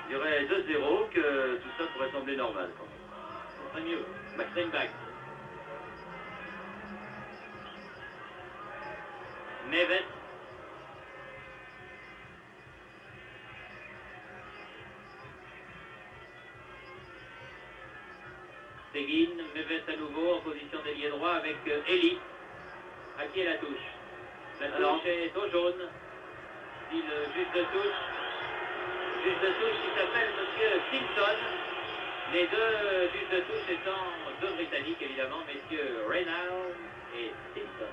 il y aurait 2-0 que tout ça pourrait sembler normal. Ce serait mieux. Maxime Bach. Neves. Seguin, Neves à nouveau en position d'ailier droit avec Eli. À qui est la touche? La touche est au jaune. Dit le juge de touche. Juge de touche qui s'appelle Monsieur Simpson. Les deux juges de touche étant deux Britanniques évidemment, messieurs Reynolds et Simpson.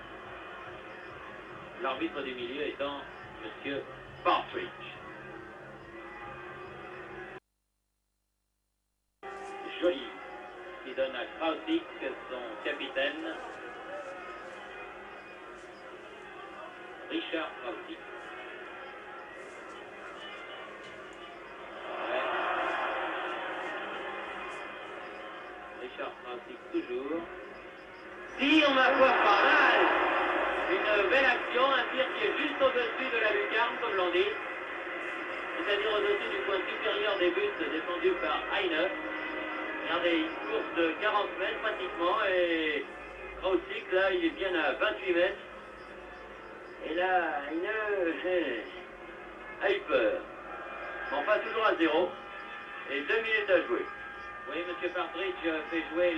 L'arbitre du milieu étant Monsieur Partridge. Joli, qui donne à Krausik, son capitaine, Richard Krausik. Ouais. Richard Krausik toujours. Tire ma foi pas mal. Une belle action, un tir qui est juste au-dessus de la lucarne, comme l'on dit. C'est-à-dire au-dessus du point supérieur des buts défendus par Heine. Regardez, une course de 40 mètres pratiquement et Krausik, là, il est bien à 28 mètres. Et là, Heine a eu peur. Mais enfin, toujours à 0. Et 2 minutes à jouer. Oui, M. Partridge fait jouer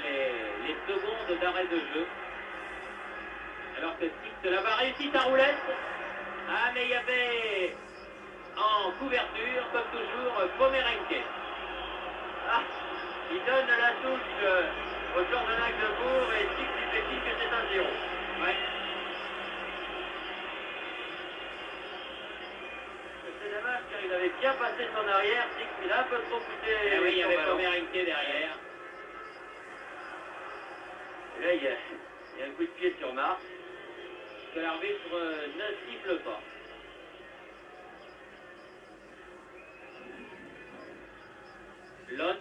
les secondes d'arrêt de jeu. Alors que Six là-bas réussit sa roulette. Ah, mais il y avait en couverture, comme toujours, Pomerenke. Ah, il donne la touche au joueur de Magdebourg et Six lui fait signe que c'est un 0. Ouais. C'est dommage car il avait bien passé son arrière. Six, il a un peu trop coûté. Ah oui, il y avait Pomerenke derrière. Et là, il y a un coup de pied sur Marc. Que l'arbitre ne siffle pas. Lot.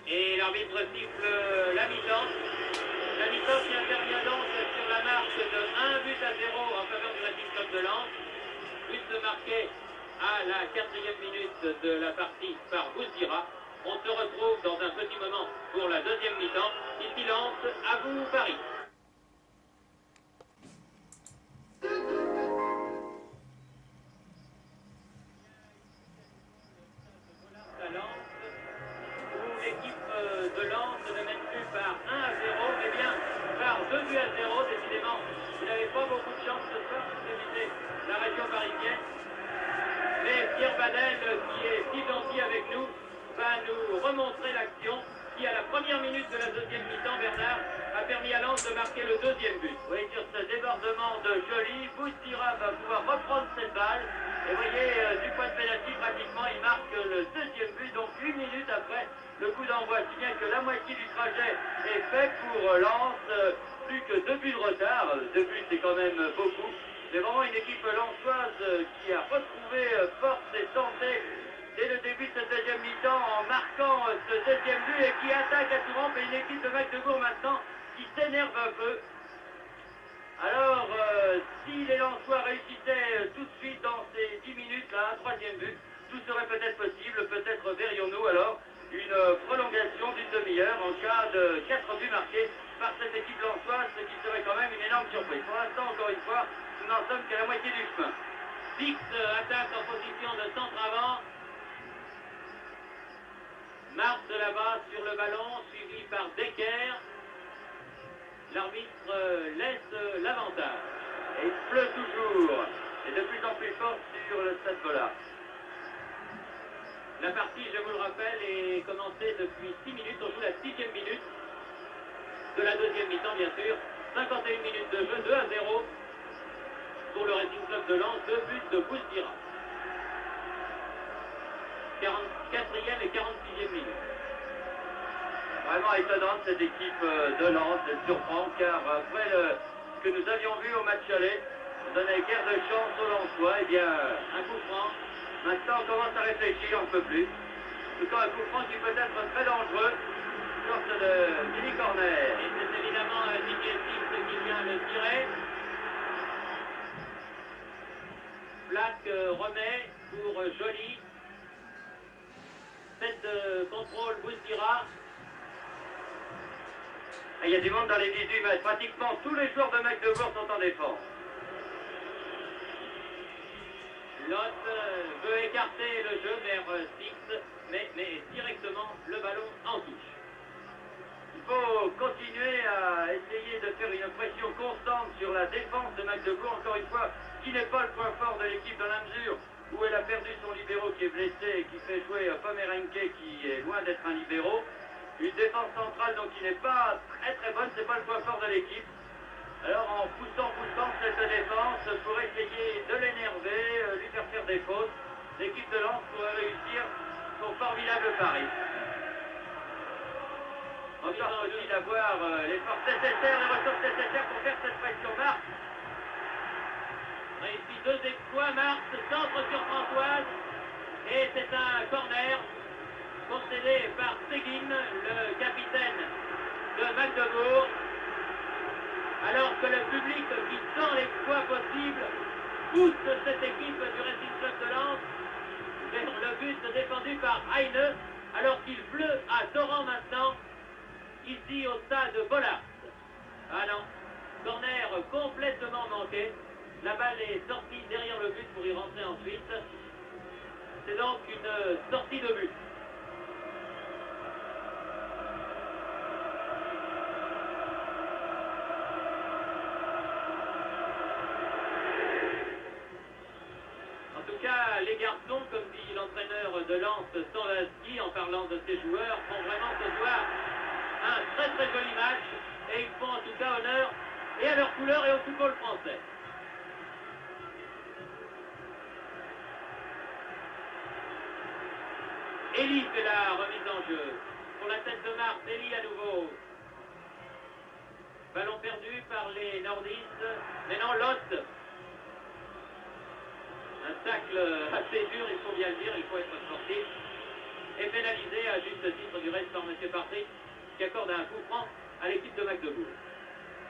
Et l'arbitre siffle la mi-temps. La mi-temps qui intervient donc sur la marque de 1 but à 0 en faveur du Racing Club de Lens. But marqué à la 4e minute de la partie par Bouzira. On se retrouve dans un petit moment pour la deuxième mi-temps. Ici Lens, à vous Paris. Où l'équipe de Lens ne mène plus par 1 à 0, mais bien par 2 buts à 0. Décidément, vous n'avez pas beaucoup de chance ce soir pour éviter la région parisienne. Mais Pierre Badel, qui est si gentil avec nous, va nous remontrer l'action qui, à la première minute de la deuxième mi-temps, Bernard, a permis à Lens de marquer le deuxième but. Oui, sur ce débordement de Joly, Bouzira va pouvoir reprendre cette balle. Et vous voyez, du point de pénalty, pratiquement, il marque le deuxième but. Donc, 1 minute après le coup d'envoi, si bien que la moitié du trajet est fait pour Lens. Plus que 2 buts de retard. 2 buts, c'est quand même beaucoup. C'est vraiment une équipe lensoise qui a retrouvé force et santé dès le début de cette deuxième mi-temps en marquant ce deuxième but et qui attaque à tout rompre. Et une équipe de Magdebourg maintenant qui s'énerve un peu. Alors, si les Lensois réussissaient tout de suite dans ces 10 minutes là, un troisième but, tout serait peut-être possible. Peut-être verrions-nous alors une prolongation d'une demi-heure en cas de 4 buts marqués par cette équipe lensoise, ce qui serait quand même une énorme surprise. Pour l'instant, encore une fois, nous n'en sommes qu'à la moitié du chemin. Fix attaque en position de centre avant. Marche là-bas sur le ballon, suivi par Decker. L'arbitre laisse l'avantage. Et il pleut toujours. Et de plus en plus fort sur le stade Bollard. La partie, je vous le rappelle, est commencée depuis 6 minutes. On joue la 6e minute de la deuxième mi-temps, bien sûr. 51 minutes de jeu, 2-0 pour le Racing Club de Lens. 2 buts de Bousdira. 44e et 46e minute. Vraiment étonnante cette équipe de Lens, elle surprend car après ce que nous avions vu au match aller, on donnait guère de chance aux Lensois. Eh bien, un coup franc. Maintenant, on commence à réfléchir, on ne peut plus. En tout cas, un coup franc qui peut être très dangereux, sorte de mini corner. Et c'est évidemment Didier Six qui vient le tirer. Black remet pour Joly. Tête de contrôle Bousdira. Il y a du monde dans les 18 mètres. Pratiquement tous les joueurs de Magdebourg sont en défense. Lot veut écarter le jeu vers Six, mais directement le ballon en touche. Il faut continuer à essayer de faire une pression constante sur la défense de Magdebourg, encore une fois, qui n'est pas le point fort de l'équipe dans la mesure où elle a perdu son libéro qui est blessé et qui fait jouer Pomerenke qui est loin d'être un libéro. Une défense centrale donc qui n'est pas très bonne, c'est pas le point fort de l'équipe. Alors en poussant cette défense pour essayer de l'énerver, lui faire des fautes, l'équipe de Lens pourrait réussir son formidable pari. Encore faut-il avoir les forces nécessaires, les ressources nécessaires pour faire cette pression. Marc réussit 2 exploits, Marc centre sur Françoise et c'est un corner concédé par Seguin, le capitaine de Magdebourg. Alors que le public qui sent l'exploit possible pousse cette équipe du Racing Club de Lens vers le but défendu par Heine, alors qu'il pleut à torrent maintenant, ici au stade Bollard. Ah non, corner complètement manqué. La balle est sortie derrière le but pour y rentrer ensuite. C'est donc une sortie de but. Les garçons, comme dit l'entraîneur de Lens, Sanvaski, en parlant de ses joueurs, font vraiment ce soir un très joli match et ils font en tout cas honneur et à leur couleur et au football français. Elie fait la remise en jeu. Pour la tête de Marthe, Elie à nouveau. Ballon perdu par les nordistes. Mais non, Lot. Un tacle assez dur, il faut bien le dire, il faut être sportif. Et pénalisé à juste titre du reste par M. Patrick, qui accorde un coup franc à l'équipe de Magdebourg.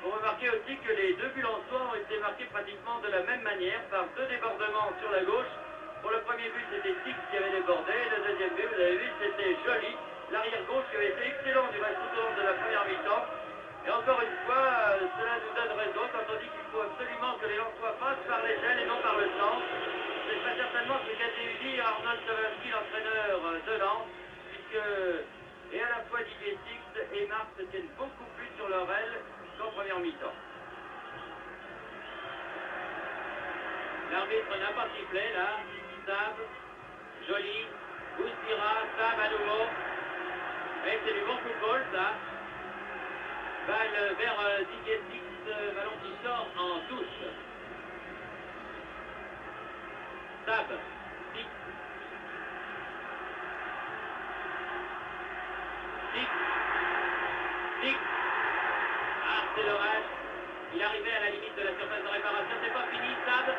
Vous remarquez aussi que les 2 buts en soi ont été marqués pratiquement de la même manière, par 2 débordements sur la gauche. Pour le premier but, c'était Six qui avait débordé. Le deuxième but, vous avez vu, c'était Joly, l'arrière gauche qui avait été excellent du reste tout au long de la première mi-temps. Et encore une fois, cela nous donne raison quand on dit qu'il faut absolument que les Lensois passent par l'échelle et non par le centre. C'est très certainement ce qu'a dit Arnold Sanvaski, l'entraîneur de Lens, puisque et à la fois Didier Six et Marc se tiennent beaucoup plus sur leur aile qu'en première mi-temps. L'arbitre n'a pas sifflé là. Sab, Joly, Bousdira, Sab à nouveau. Et c'est du bon football ça. Balle vers Didier Six, ballon qui sort en touche. Sab, Six. Ah, c'est dommage. Il arrivait à la limite de la surface de réparation. C'est pas fini, Sab.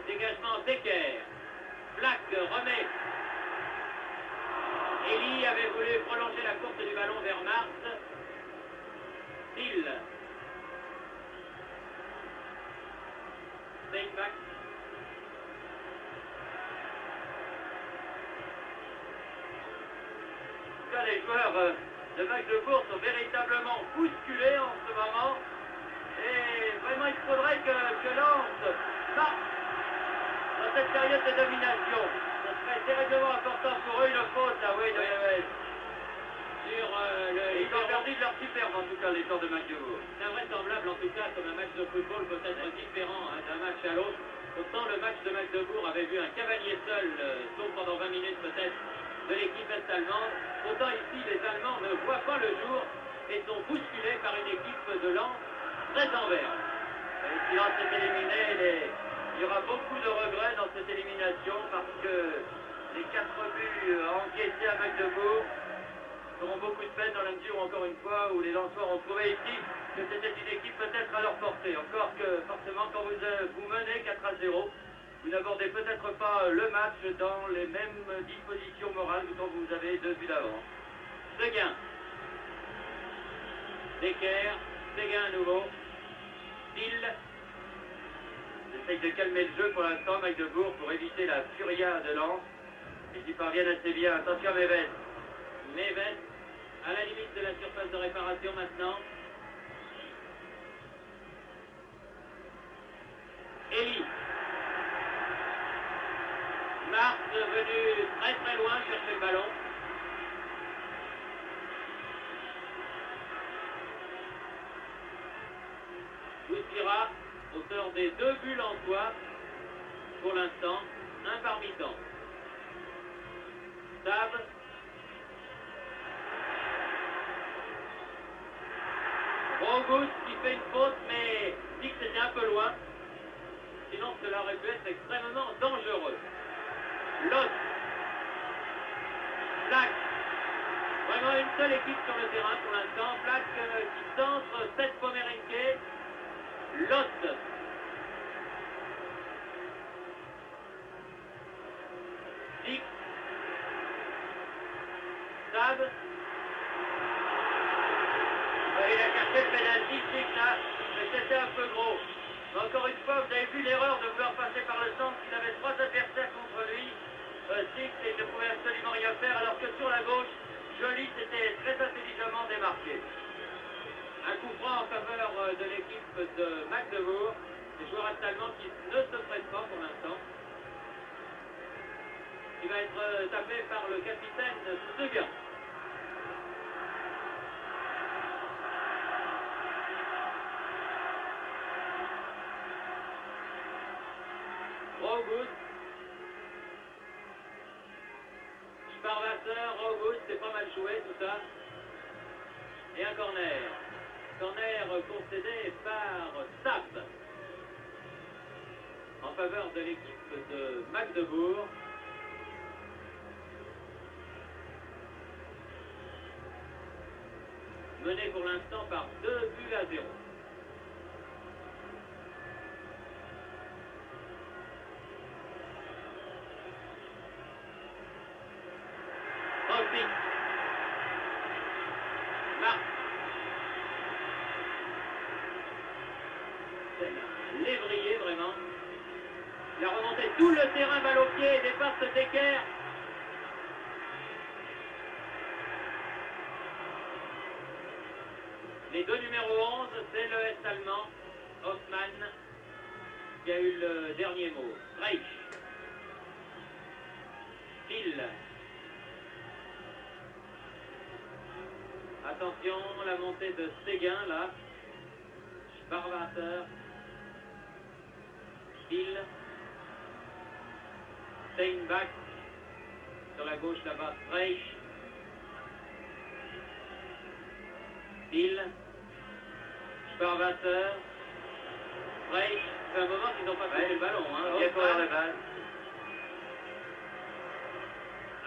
Dégagement d'équerre. Black remet. Elie avait voulu prolonger la course du ballon vers Mars. Hill. Steinbach. Les joueurs de Magdebourg sont véritablement bousculés en ce moment. Et vraiment, il faudrait que Lens marque dans cette période de domination. Ce serait terriblement important pour eux, une faute à Wade Neves. Sur sur Ils ont perdu de leur superbe en tout cas les joueurs de Magdebourg. C'est invraisemblable en tout cas comme un match de football peut être différent d'un match à l'autre. Autant le match de Magdebourg avait vu un cavalier seul, sauf pendant 20 minutes peut-être, de l'équipe est-allemande. Autant ici les Allemands ne voient pas le jour et sont bousculés par une équipe de Lens très en vert. Et si Lens est éliminé, il y aura beaucoup de regrets dans cette élimination parce que les 4 buts encaissés à Magdebourg feront beaucoup de peine dans la mesure, encore une fois, où les Lensois ont trouvé ici que c'était une équipe peut-être à leur portée. Encore que, forcément, quand vous menez 4-0, vous n'abordez peut-être pas le match dans les mêmes dispositions morales que quand vous avez 2 buts d'avance. Séguin. Decker. Séguin à nouveau. Bill. Essaye de calmer le jeu pour l'instant, Magdebourg, pour éviter la furia de Lens. Ils y parviennent assez bien. Attention à Mévet. Mévet, à la limite de la surface de réparation maintenant. Elie. Marc venu très très loin chercher le ballon. Goussira, auteur des 2 buts lensois, pour l'instant, un par mi-temps. Sab. Rogus qui fait une faute, mais dit que c'était un peu loin. Sinon, cela aurait pu être extrêmement dangereux. Lot. Black. Vraiment une seule équipe sur le terrain pour l'instant. Black qui centre, 7 Pomerenke. Lot. Dix. Sab. Il a cherché le pénalty, là, mais c'était un peu gros. Mais encore une fois, vous avez vu l'erreur de vouloir passer par le centre. Il avait 3 adversaires contre lui. Six, et il ne pouvait absolument rien faire, alors que sur la gauche, Joly s'était très intelligemment démarqué. Un coup franc en faveur de l'équipe de Magdebourg. Les joueurs allemands qui ne se prêtent pas pour l'instant. Il va être tapé par le capitaine Seguin. Rogus. Sparwasser, Rogus, c'est pas mal joué tout ça. Et un corner. Corner concédé par Sab. En faveur de l'équipe de Magdebourg. Mené pour l'instant par 2 buts à 0. Rossi. Marc. C'est un lévrier vraiment. Il a remonté tout le terrain, balle au pied et dépasse Decker. Les 2 numéros 11, c'est le Est-allemand, Hoffmann, qui a eu le dernier mot. Reich. Hill. Attention, la montée de Séguin, là. Sparwasser. Hill. Steinbach. Sur la gauche, là-bas, Reich. Hill. Sparwasser. Reich. C'est un moment qu'ils n'ont pas touché le ballon. Il y a courir la balle.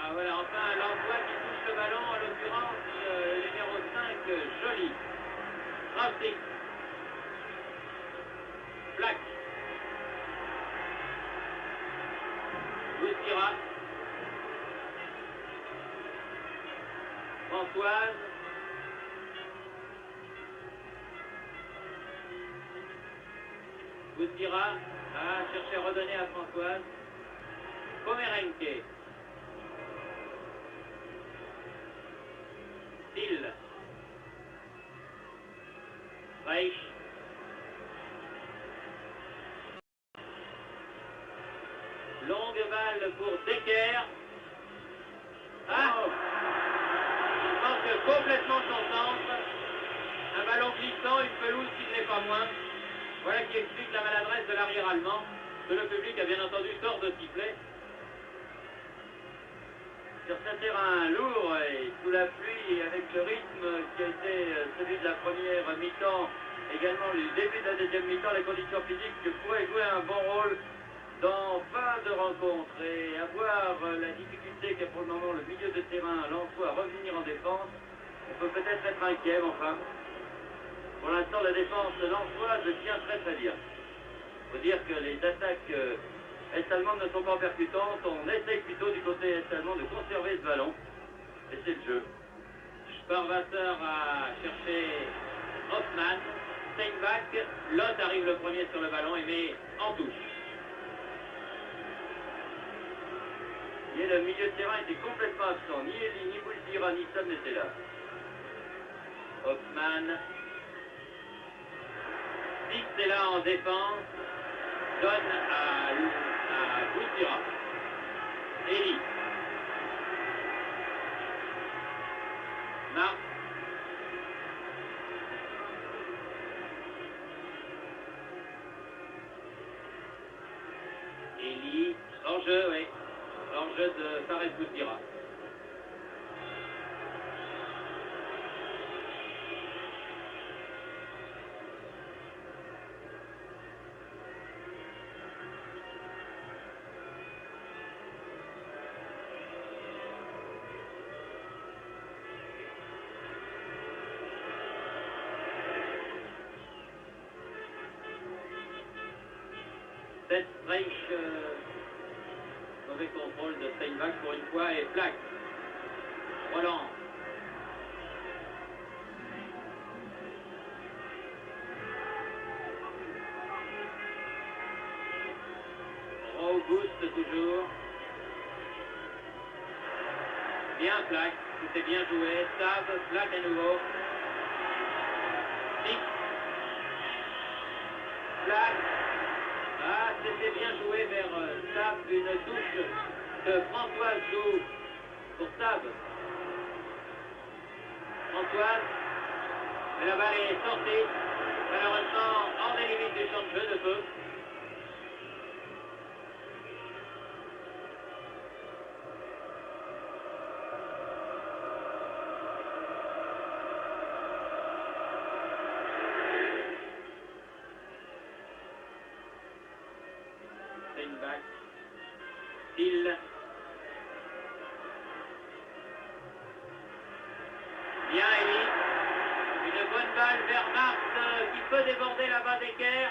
Ah voilà, enfin l'emploi qui touche le ballon, en l'occurrence le numéro 5, Joly. Raftik. Black. Goussira. Françoise. Goussira a cherché à redonner à Françoise. Pomerenke. Hill. Reich. Longue balle pour Decker. Ah! Je pense que complètement son centre. Un ballon glissant, une pelouse qui ne l'est pas moins. Voilà qui explique la maladresse de l'arrière allemand, que le public a bien entendu tort de siffler. Sur ce terrain lourd et sous la pluie, avec le rythme qui a été celui de la première mi-temps, également le début de la deuxième mi-temps, les conditions physiques pourraient jouer un bon rôle dans fin de rencontre. Et avoir la difficulté qu'a pour le moment le milieu de terrain lensois à revenir en défense, on peut peut-être être inquiet, mais enfin, pour l'instant la défense lensoise tient très très bien. Il faut dire que les attaques est-allemandes ne sont pas percutantes, on essaye plutôt du côté est-allemand de conserver ce ballon, et c'est le jeu. Sparwasser a cherché Hoffmann, Steinbach, Lott arrive le premier sur le ballon et met en touche. Et le milieu de terrain était complètement absent, ni Eli, ni Bouldira, ni Sam n'étaient là. Hoffmann, Dix est là en défense, donne à Bouldira. Eli. Marc. Eli, hors-jeu, oui. Hors-jeu de Fares Bouldira. Streich, mauvais contrôle de Steinbach pour une fois et plaque. Roland. Auguste toujours. Bien plaque, c'était bien joué. Save, plaque à nouveau. Nick. Plaque. Ah, c'était bien joué vers Sab, une touche que Françoise joue pour Sab. Françoise, mais la balle est sortie, malheureusement hors des limites du champ de jeu de peu. Steinbach, Thiel. Bien Eli. Une bonne balle vers Marx qui peut déborder la base d'équerre.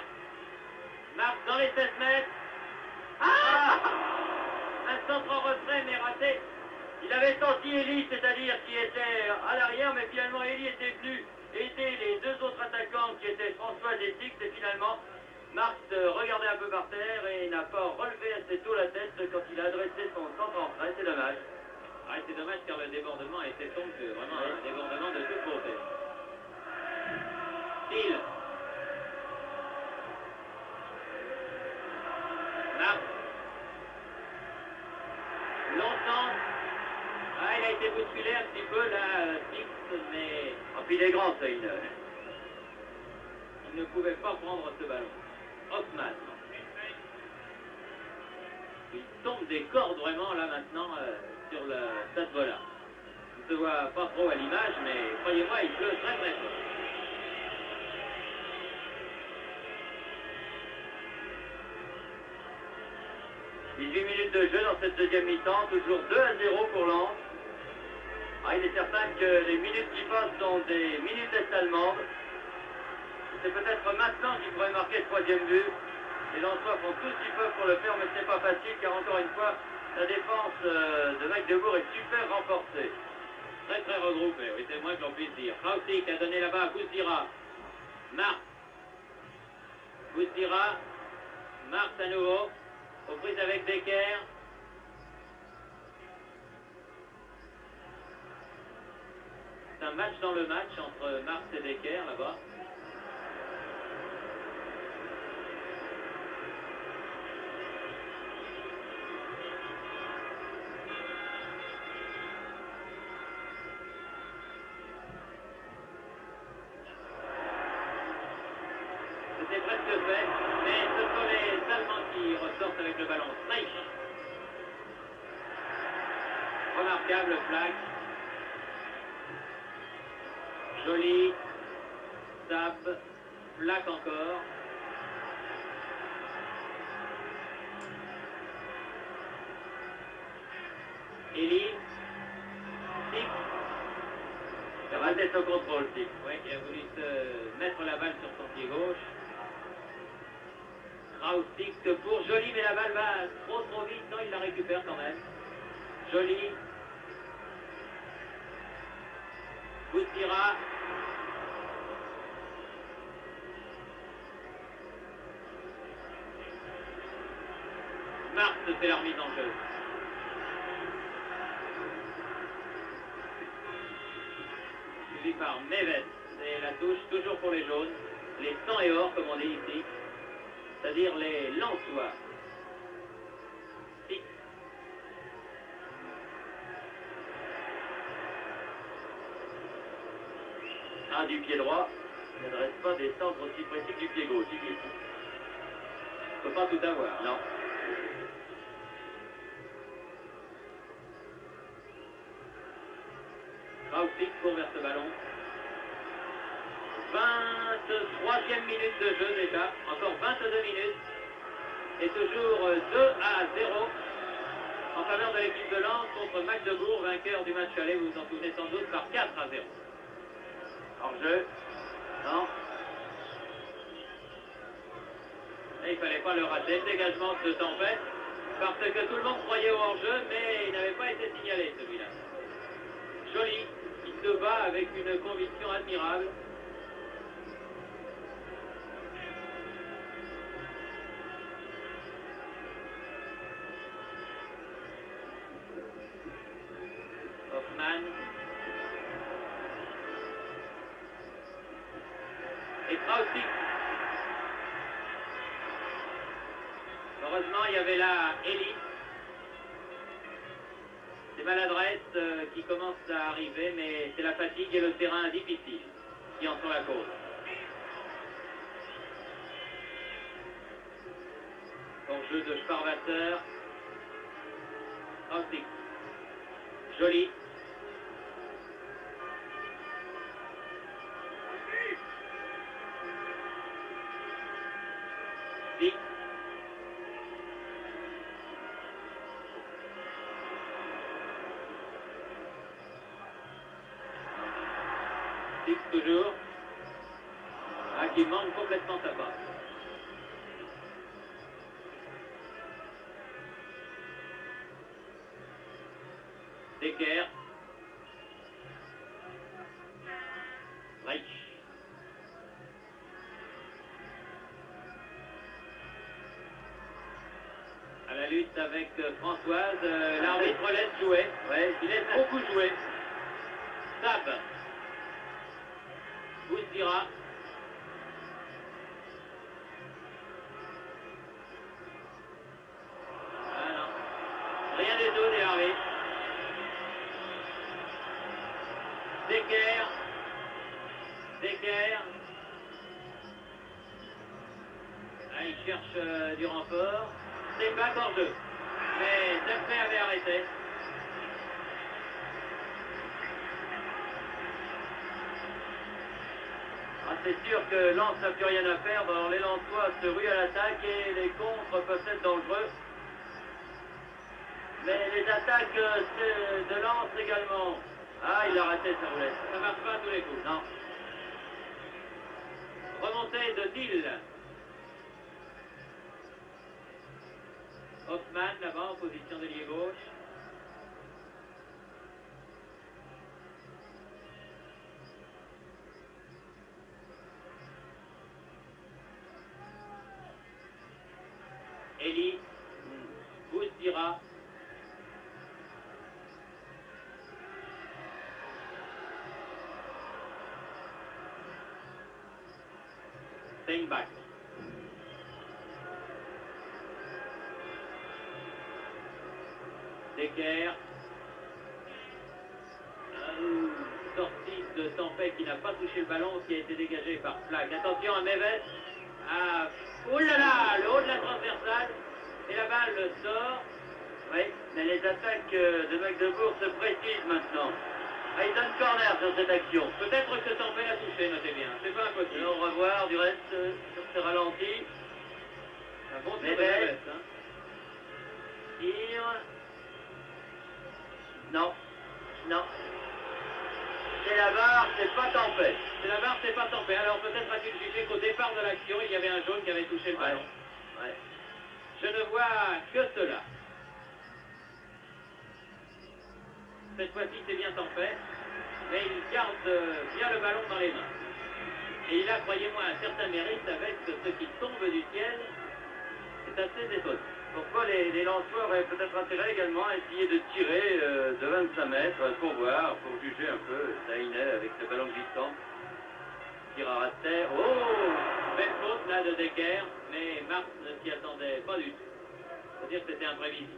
Marx dans les 16 mètres. Ah, un centre en retrait mais raté. Il avait senti Eli, c'est-à-dire qui était à l'arrière, mais finalement Eli était venu aider les deux autres attaquants qui étaient François et Six, et finalement Marx regardait un peu par terre et n'a pas relevé assez tôt la tête quand il a adressé son centre en retrait. C'est dommage. Ah, c'est dommage car le débordement était somptueux, vraiment un débordement de toute beauté. Thiel. Marx. Longtemps. Ah, il a été bousculé un petit peu là, Six, mais... Ah, puis il est grand, ça, il ne pouvait pas prendre ce ballon. Hoffmann. Il tombe des cordes vraiment là maintenant sur le stade Vollard. On ne se voit pas trop à l'image, mais croyez-moi, il pleut très très fort. « 18 minutes de jeu dans cette deuxième mi-temps, toujours 2-0 pour Lens. Ah, il est certain que les minutes qui passent sont des minutes est-allemandes. C'est peut-être maintenant qu'ils pourraient marquer le troisième but. Les Lensois font tout ce qu'ils peuvent pour le faire, mais c'est pas facile, car encore une fois, la défense de Magdebourg est super renforcée. Très très regroupé, oui, c'est le moins que l'on puisse dire. Krausik a donné là-bas à Bouzdira. Marx. Bouzdira. Marx à nouveau. Aux prises avec Becker. C'est un match dans le match entre Marx et Becker là-bas. fait, mais ce sont les Allemands qui ressortent avec le ballon. Streich. Remarquable flag. Joli. Sab. Flag encore. Eli. Six. Ça va être au contrôle, Six. Oui, il a voulu se mettre la balle sur son pied gauche. Kraustik pour Joly, mais la balle va trop vite. Non, il la récupère quand même. Joly. Boustira. Marthe fait la remise en jeu. Suivi par Neves. C'est la touche toujours pour les jaunes. Les 100 et or, comme on dit ici. C'est-à-dire les Lensois. Six. Un du pied droit n'adresse pas des centres aussi précis que du pied gauche. Il ne peut pas tout avoir. Non. Kraustik court vers ce ballon. 23e minute de jeu déjà. Encore 22 minutes. Et toujours 2-0 en faveur de l'équipe de Lens contre Magdebourg, vainqueur du match aller, vous vous en souvenez sans doute, par 4-0. Hors-jeu. Non. Et il ne fallait pas le rater. Dégagement de Tempête. Parce que tout le monde croyait au hors-jeu, mais il n'avait pas été signalé celui-là. Joly, qui se bat avec une conviction admirable. Hoffmann. Et Kraustik. Heureusement, il y avait là Eli. Des maladresses qui commencent à arriver, mais c'est la fatigue et le terrain difficile qui en sont la cause. Bon jeu de Sparwasser. Kraustik. Joly. Six. Six toujours. Ah, qui manque complètement sa passe. Decker. Reich. À la lutte avec Françoise, l'arbitre laisse jouer. Ouais. Il laisse beaucoup jouer. Sab. Boustira. Ah non. Rien du tout des arbitres. Decker. Decker. Ah, il cherche du renfort. C'est pas en jeu. Mais Zepé avait arrêté. Ah, c'est sûr que Lens n'a plus rien à faire. Alors les Lensois se ruent à l'attaque et les contres peuvent être dangereux. Mais les attaques de Lens également. Ah, il a raté sa roulette. Ça marche pas à tous les coups. Non. Remontée de Dill. Hoffmann là-bas en position d'ailier gauche. Eli. Boustira. Steinbach. Decker. Sortie de Tempête qui n'a pas touché le ballon, qui a été dégagé par Flag. Attention à Neves. Ah, Oh là là, le haut de la transversale. Et la balle sort. Oui, mais les attaques de Magdebourg se précisent maintenant. Ah, il donne corner sur cette action. Peut-être que Tempé l'a touché, notez bien. C'est pas impossible. Allons revoir du reste sur ce ralenti. Un bon tir Mais de Neves, hein. Tire. Non. Non. C'est la barre, c'est pas Tempé. C'est la barre, c'est pas Tempé. Alors peut-être a-t-il jugé qu'au départ de l'action, il y avait un jaune qui avait touché le ballon. Ouais. Je ne vois que cela. Cette fois-ci, c'est bien Tempé. Mais il garde bien le ballon dans les mains. Et il a, croyez-moi, un certain mérite avec ce qui tombe du ciel. C'est assez étonnant. Pourquoi les Lensois auraient peut-être intérêt également à essayer de tirer de 25 mètres pour voir, pour juger un peu Saïnet avec ce ballon glissant. Tire à rater. Oh, belle faute là de Decker, mais Marx ne s'y attendait pas du tout. C'est-à-dire que c'était imprévisible.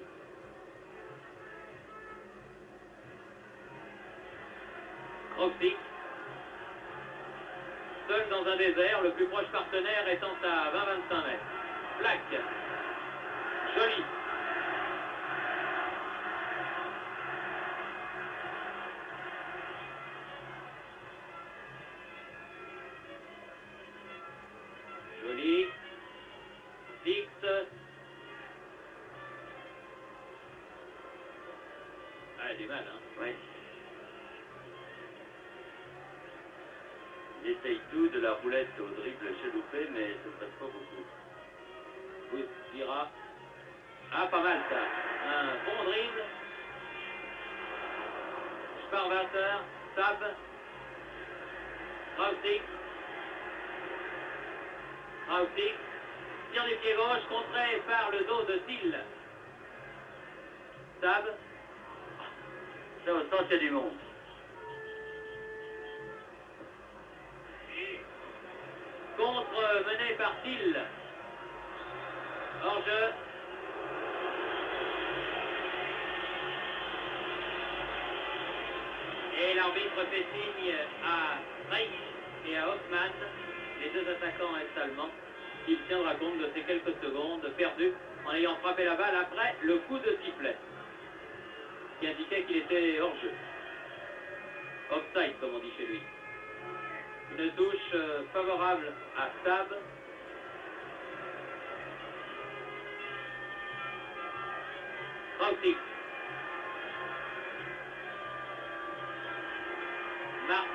Kroksik, seul dans un désert, le plus proche partenaire étant à 20-25 mètres. Plaque. Joli. Joli. Dix. Ah, du mal, hein. Oui. Il essaye tout, de la roulette au dribble chez Loupé, mais ce ne passe pas beaucoup. Poussira. Ah, pas mal ça. Un bon dribble. Sparwasser, Sab. Krausik. Krausik. Tire du pied gauche, contré par le dos de Thiel. Sab. Ça, au sens, il y a du monde. Contre mené par Thiel. Hors-jeu. Et l'arbitre fait signe à Reich et à Hoffmann, les deux attaquants est-allemands, qu'il tiendra compte de ces quelques secondes perdues en ayant frappé la balle après le coup de sifflet, qui indiquait qu'il était hors-jeu. Offside, comme on dit chez lui. Une touche favorable à Stab. Krausik. Marc.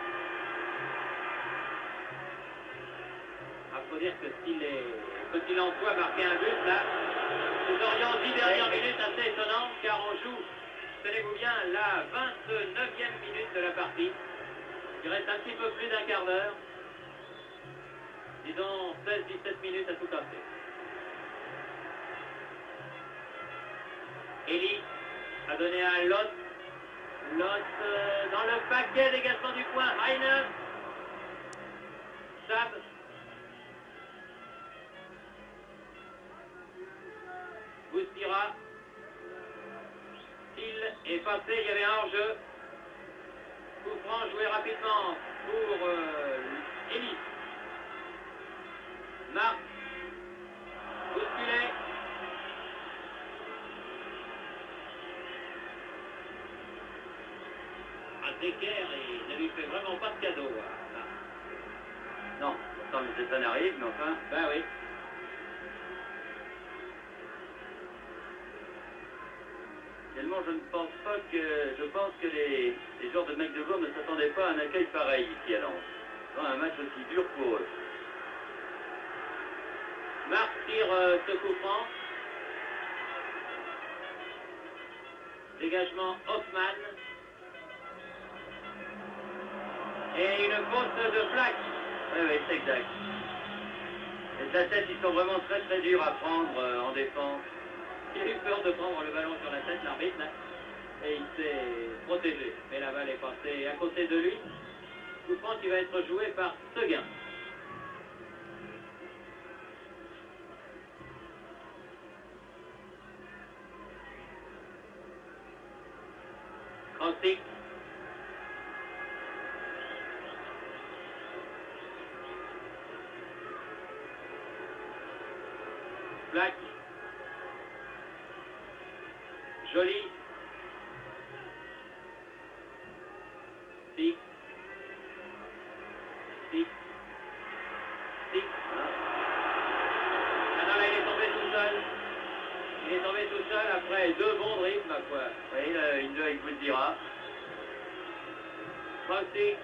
Il faut dire que si les petits Lensois marquaient un but, là, nous aurions 10 dernières minutes assez étonnantes, car on joue, tenez-vous bien, la 29e minute de la partie. Il reste un petit peu plus d'un quart d'heure. Disons 16-17 minutes à tout casser. Eli a donné à Lot. Lot dans le paquet, dégagement du coin. Heine. Sab. Boustira. Thiel est passé, il y avait un hors-jeu. Coup franc joué rapidement pour Eli. Marc. Bousculé. Decker et ne lui fait vraiment pas de cadeau. Non, pourtant le Stéphane arrive, mais enfin. Ben oui. Tellement je pense que les joueurs de Magdebourg ne s'attendaient pas à un accueil pareil ici à Lens. Un match aussi dur pour eux. Marc tire ce coup franc. Dégagement Hoffmann. Et une faute de plaque. Oui, c'est exact. Les athlètes, ils sont vraiment très très durs à prendre en défense. Il a eu peur de prendre le ballon sur la tête, l'arbitre, et il s'est protégé. Mais la balle est passée à côté de lui. Coup franc qui va être joué par Seguin. Krausik. Plaque. Joli. Six. Six. Six. Ah non, là, il est tombé tout seul. Il est tombé tout seul après 2 bons dribbles, ma foi. Oui, une deux avec Bouzdira. Francis.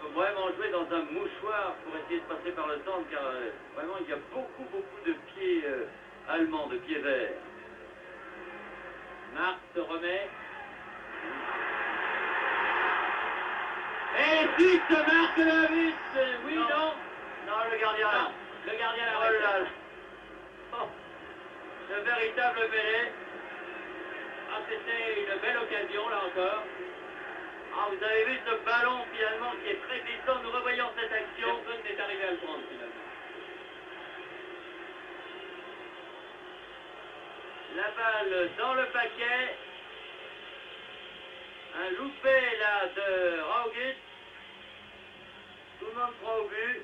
Il faut vraiment jouer dans un mouchoir pour essayer de passer par le centre, car vraiment, il y a beaucoup de pieds allemands, de pieds verts. Marc se remet. Et but de Marc Levis. Oui, non. Non, le gardien. Non, le gardien l'a Oh arrêté. là là. Oh, le véritable mêlée. Ah, c'était une belle occasion, là encore. Ah, vous avez vu ce ballon finalement qui est très glissant. Nous revoyons cette action. Personne n'est arrivé à le prendre, finalement. La balle dans le paquet. Un loupé là de Raugut. Tout le monde prend au but.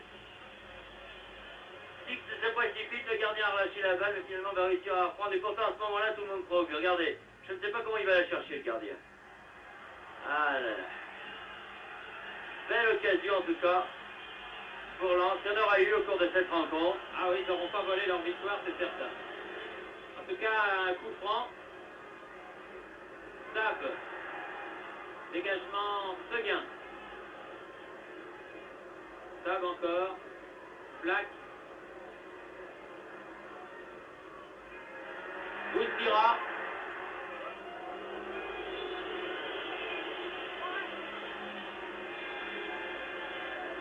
Six se précipite, le gardien a relâché la balle, mais finalement va réussir à reprendre. Et pourtant à ce moment-là, tout le monde prend au but. Regardez, je ne sais pas comment il va la chercher, le gardien. Ah là là. Belle occasion en tout cas pour Lens. Il y en aura eu au cours de cette rencontre. Ah oui, ils n'auront pas volé leur victoire, c'est certain. En tout cas, un coup franc. Tape. Dégagement Seguin. Tape encore. Plaque. Bouzdira.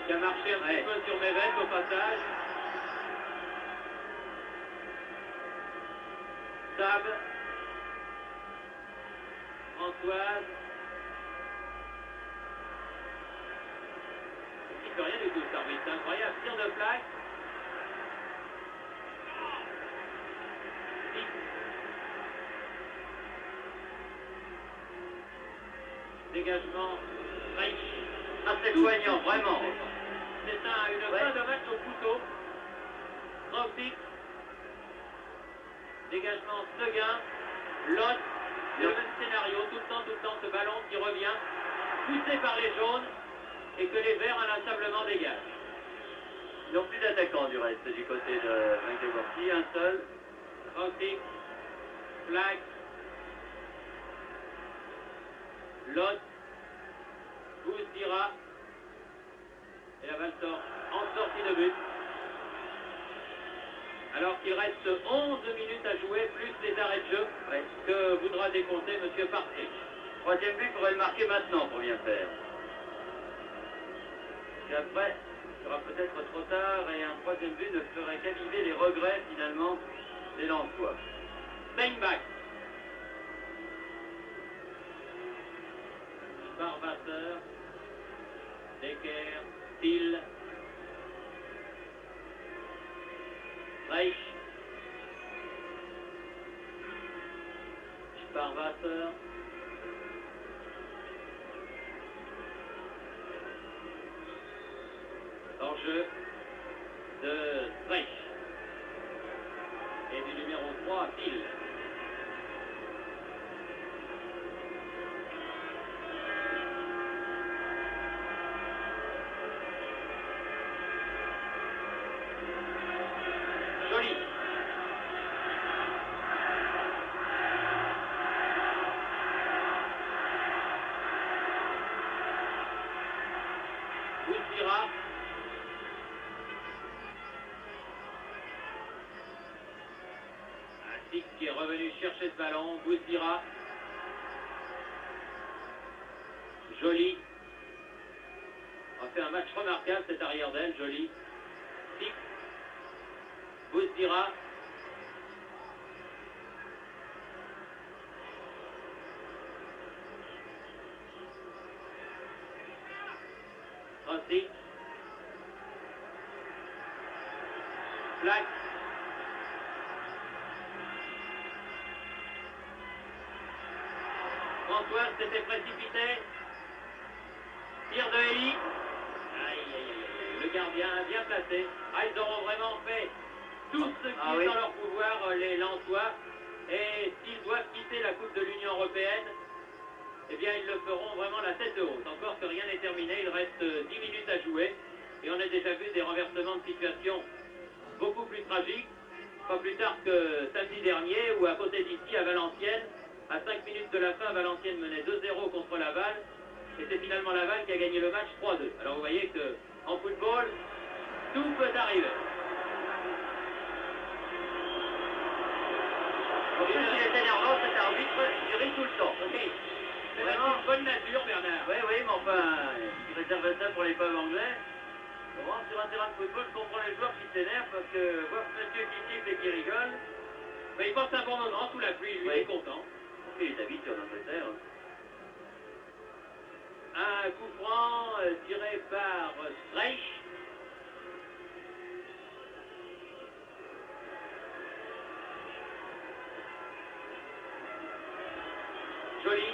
Qui a marché un petit peu sur mes veines au passage. Sab. Françoise. Il ne fait rien du tout, cet arbitre. C'est incroyable. Tir de plaque. Dégagement. Reich. Ah, c'est poignant, vraiment. C'est une fin de match au couteau. Tropic. Dégagement Seguin. Lot. C'est le même scénario. Tout le temps, ce ballon qui revient. Poussé par les jaunes. Et que les verts inlassablement dégagent. Ils n'ont plus d'attaquants du reste du côté de Magdeburg. Un seul. Tropic. Flag. Lot. Bouzdira. Et la balle sort en sortie de but. Alors qu'il reste 11 minutes à jouer, plus les arrêts de jeu que voudra décompter M. Partridge. Troisième but pourrait le marquer maintenant pour bien faire. Et après, il sera peut-être trop tard et un troisième but ne ferait qu'aviver les regrets finalement des Lensois. Steinbach. Barbasseur. Decker. Thiel. Reich. Barbasseur. Hors-jeu de Reich. Et du numéro 3, Thiel. Joli. Bouzdira. Asik qui est revenu chercher ce ballon. Bouzdira. Joli. A fait un match remarquable cet arrière d'aile, Joli. Six. Bouzdira. Rossi. Black. François s'était précipité. Tir de Eli. Aïe, aïe, aïe, aïe. Le gardien bien placé. Ah, ils auront vraiment fait tout ce qui est dans leur pouvoir, les Lensois. Et s'ils doivent quitter la Coupe de l'Union Européenne, eh bien ils le feront vraiment la tête haute. Encore que rien n'est terminé, il reste 10 minutes à jouer. Et on a déjà vu des renversements de situation beaucoup plus tragiques. Pas plus tard que samedi dernier, où à côté d'ici, à Valenciennes, à 5 minutes de la fin, Valenciennes menait 2-0 contre Laval. Et c'est finalement Laval qui a gagné le match 3-2. Alors vous voyez qu'en football, tout peut arriver. En plus, il est énervant, cet arbitre, il rit tout le temps. Oui. C'est vraiment une bonne nature, Bernard. Oui, oui, mais enfin, il réserve ça pour les pubs anglais. Bon, sur un terrain de football, je comprends les joueurs qui s'énervent parce que voir ce monsieur qui siffle et qui rigole. Mais il porte un bon moment sous la pluie, lui, il est content. Il est habitué en Angleterre. Un coup franc tiré par Streich. Joli.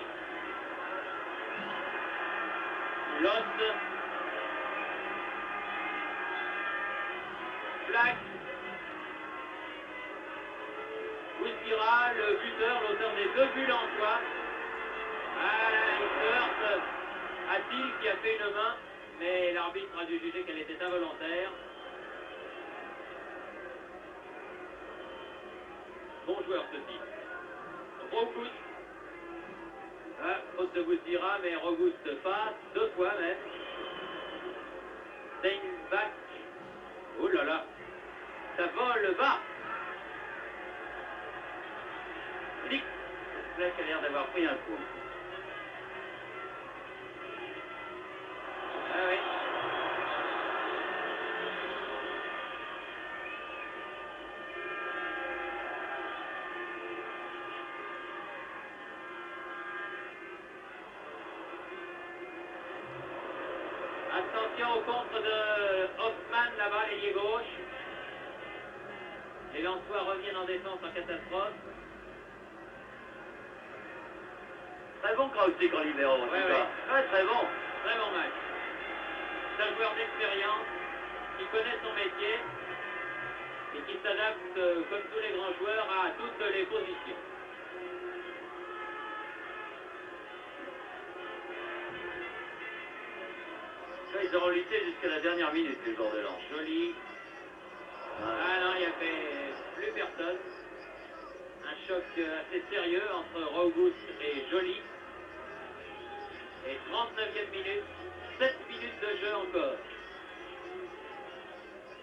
Lotte. Black. Gouzdira, le buteur, l'auteur des 2 buts lensois. Ah là, il se heurte à Thiel qui a fait une main, mais l'arbitre a dû juger qu'elle était involontaire. Bon joueur ceci. Rogoust. Ah, faute de Gouzdira, mais Rogoust passe, 2 fois même. Steinbach. Oh là là. Ça vole bas. Flick. Flick a l'air d'avoir pris un coup. Ah oui. Attention au contre de Hoffmann là-bas, l'ailier gauche. Les Lensois reviennent en défense en catastrophe. Très bon Krausik en libéro, en tout cas. Très très bon. Très bon match. C'est un joueur d'expérience qui connaît son métier et qui s'adapte, comme tous les grands joueurs, à toutes les positions. Ils auront lutté jusqu'à la dernière minute, les joueurs de Lens. Joli. Ah non, il n'y avait plus personne. Un choc assez sérieux entre Rogoust et Joly. Et 39e minute, 7 minutes de jeu encore.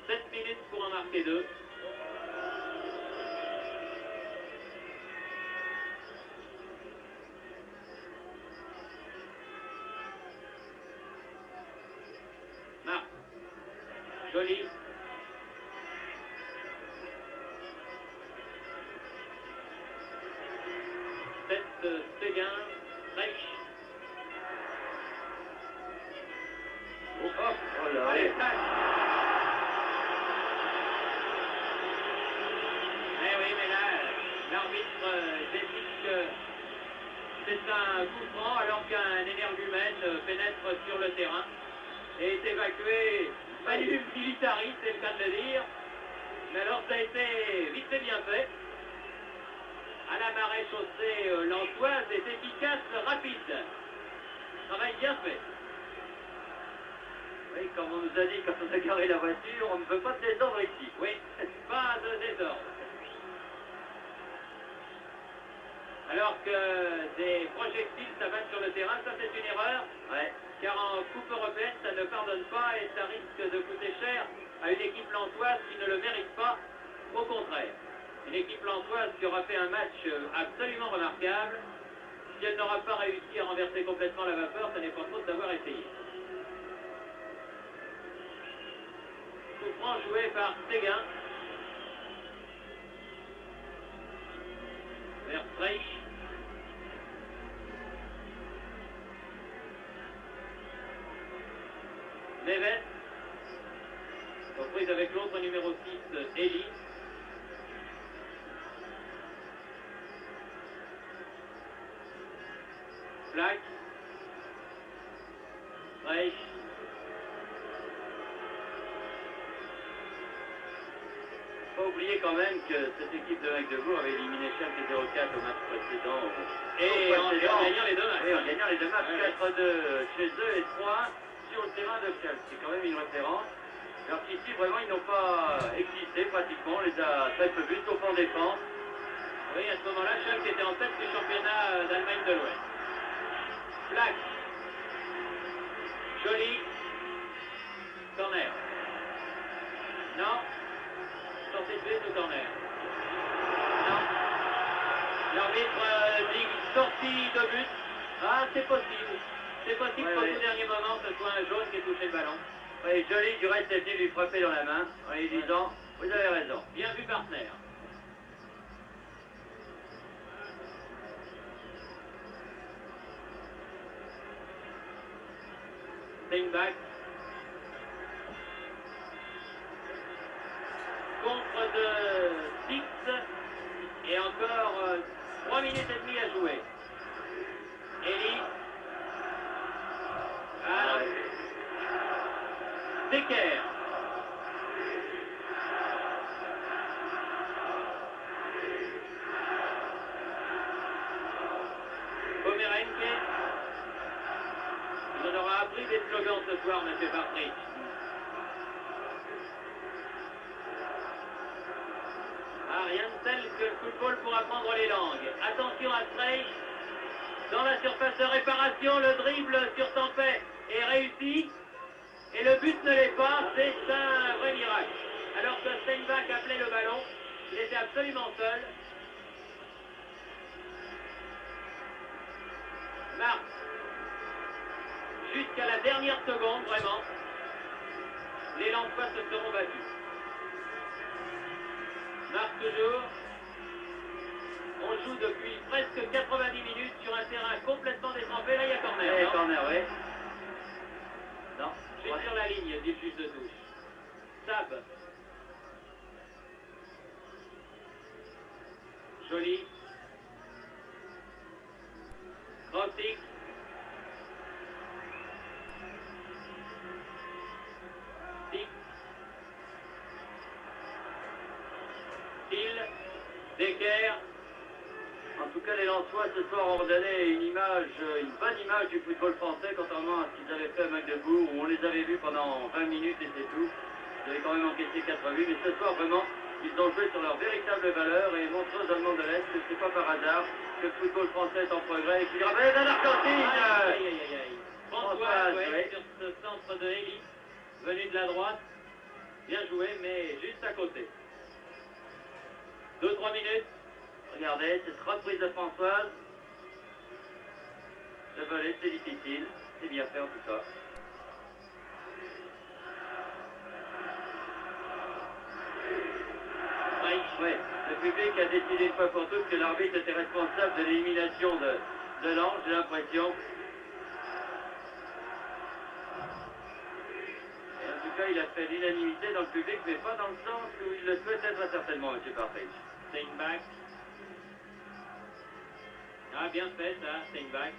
7 minutes pour en marquer 2. Marc. Joly. Séguin, Reich. Oh là. Allez, tac. Eh oui, mais là, l'arbitre décide que c'est un coup franc alors qu'un énergumène pénètre sur le terrain et est évacué manu militari, c'est le cas de le dire. Mais alors ça a été vite et bien fait. À la marée chaussée lensoise est efficace, rapide. Travail bien fait. Oui, comme on nous a dit quand on a garé la voiture, on ne veut pas de désordre ici. Oui, pas de désordre. Alors que des projectiles s'abattent sur le terrain, ça c'est une erreur. Ouais. Car en Coupe européenne, ça ne pardonne pas et ça risque de coûter cher à une équipe lensoise qui ne le mérite pas. Au contraire. Une équipe lensoise qui aura fait un match absolument remarquable. Si elle n'aura pas réussi à renverser complètement la vapeur, ce n'est pas faute d'avoir essayé. Coup franc joué par Séguin. Vers Streich. Neves. Reprise avec l'autre numéro 6, Eli. Black. Reich. Faut pas oublier quand même que cette équipe de Magdebourg avait éliminé Schalke 0-4 au match précédent. Et en gagnant les deux matchs. Oui, en gagnant les deux matchs, 4-2 chez eux et 3 sur le terrain de Schalke. C'est quand même une référence. Alors qu'ici, vraiment, ils n'ont pas existé pratiquement. On les a très peu vus, sauf en défense. Oui, à ce moment-là, Schalke était en tête du championnat d'Allemagne de l'Ouest. Flack. Joli. Corner. Non. Sortie de but ou corner? Non. L'arbitre dit sortie de but. Ah, c'est possible. C'est possible qu'au tout dernier moment, ce soit un jaune qui ait touché le ballon. Oui, Joli, du reste, est venu lui frapper dans la main en lui disant vous avez raison. Bien vu, partenaire. Steinbach. Contre de 6 et encore 3 minutes et demie à jouer. Eli. Ah, Decker. Pomerenke. Il en aura appris des slogans ce soir, M. Partridge. Ah, rien de tel que le football pour apprendre les langues. Attention à Streich. Dans la surface de réparation, le dribble sur Tempet est réussi. Et le but ne l'est pas, c'est un vrai miracle. Alors que Steinbach appelait le ballon, il était absolument seul. Marc, jusqu'à la dernière seconde, vraiment, les Lensois se seront battus. Marc toujours. On joue depuis presque 90 minutes sur un terrain complètement détrempé. Là, il y a corner. Oui, corner, oui. Non. Je suis sur la ligne, dit le juge de touche. Sab. Joli. Krotik. Stick. Thiel. Decker. En tout cas, les Lensois ce soir ont donné une bonne image du football français, contrairement à ce qu'ils avaient fait à Magdebourg, où on les avait vus pendant 20 minutes et c'est tout. Ils avaient quand même encaissé 4 buts, mais ce soir, vraiment, ils ont joué sur leur véritable valeur et montré aux Allemands de l'Est que c'est pas par hasard que le football français est en progrès et qu'il rappelle d'un Argentine. François, ouais, sur ce centre de Eli, venu de la droite, bien joué, mais juste à côté. 2-3 minutes. Regardez, cette reprise de Françoise. Le volet, c'est difficile. C'est bien fait en tout cas. Oui, le public a décidé une fois pour toutes que l'arbitre était responsable de l'élimination de Lange, j'ai l'impression. Et en tout cas, il a fait l'unanimité dans le public, mais pas dans le sens où il le souhaite être certainement, M. Partridge. Steinbach. Ah, bien fait ça, Steinbach.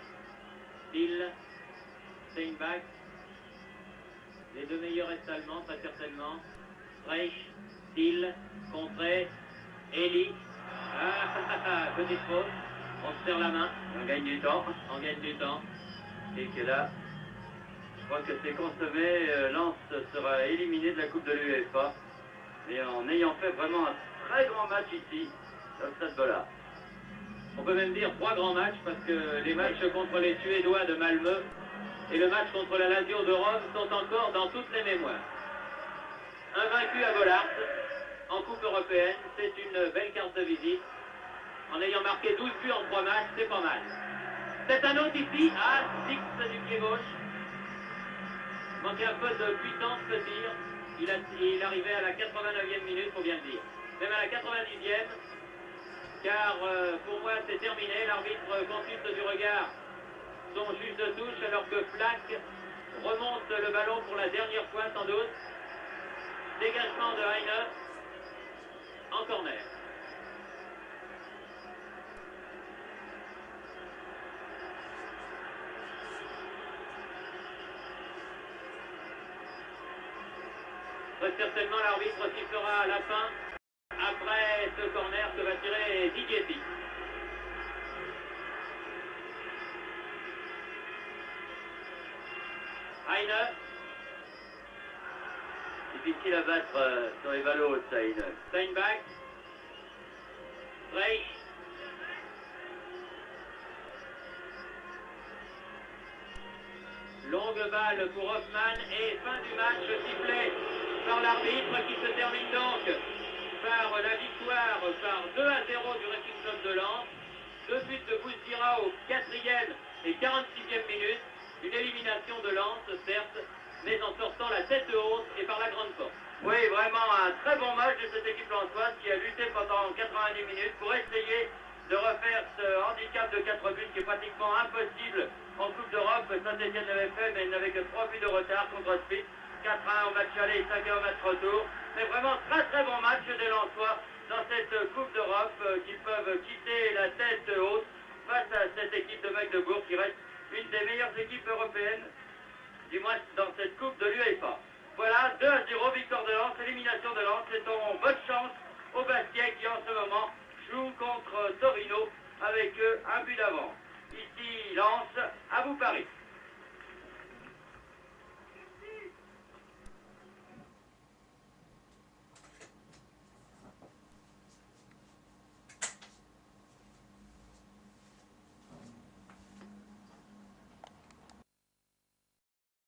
Thiel. Steinbach. Les deux meilleurs restent allemands, très certainement. Streich. Thiel. Contré. Eli. Ah, petite faute. On se serre la main. On gagne du temps. On gagne du temps. Et que là, je crois que c'est consommé. Lens sera éliminé de la Coupe de l'UEFA. Et en ayant fait vraiment un très grand match ici, au Stade Bollard. On peut même dire 3 grands matchs parce que les matchs contre les Suédois de Malmö et le match contre la Lazio de Rome sont encore dans toutes les mémoires. Un vaincu à Bollard en Coupe européenne, c'est une belle carte de visite. En ayant marqué 12 buts en 3 matchs, c'est pas mal. C'est un autre ici, à Six du pied gauche. Manquait un peu de puissance, peut dire. Il arrivait à la 89e minute, faut bien le dire. Même à la 90e, car pour moi c'est terminé. L'arbitre consulte du regard son juge de touche alors que Flack remonte le ballon pour la dernière fois sans doute. Dégagement de Heine en corner. Très certainement l'arbitre sifflera à la fin après ce corner que va tirer Didier Fix. Heine. Difficile à battre sur les ballots, ça, Heine. Steinbach. Reich. Longue balle pour Hoffmann et fin du match sifflé par l'arbitre qui se termine donc par la victoire par 2-0 du Racing Club de Lens. 2 buts de Bouzdira au 4e et 46e minute. Une élimination de Lens, certes, mais en sortant la tête haute et par la grande porte. Oui, vraiment un très bon match de cette équipe lensoise qui a lutté pendant 90 minutes pour essayer de refaire ce handicap de 4 buts qui est pratiquement impossible en Coupe d'Europe. Saint-Etienne l'avait fait, mais il n'avait que 3 buts de retard contre Split. 4-1 au match aller et 5-1 au match retour. C'est vraiment très bon match des Lensois dans cette Coupe d'Europe qui peuvent quitter la tête haute face à cette équipe de Magdebourg qui reste une des meilleures équipes européennes, du moins dans cette Coupe de l'UEFA. Voilà, 2-0, victoire de Lens, élimination de Lens. C'est en bonne chance au Bastia qui en ce moment joue contre Torino avec un but d'avance. Ici Lens, à vous Paris.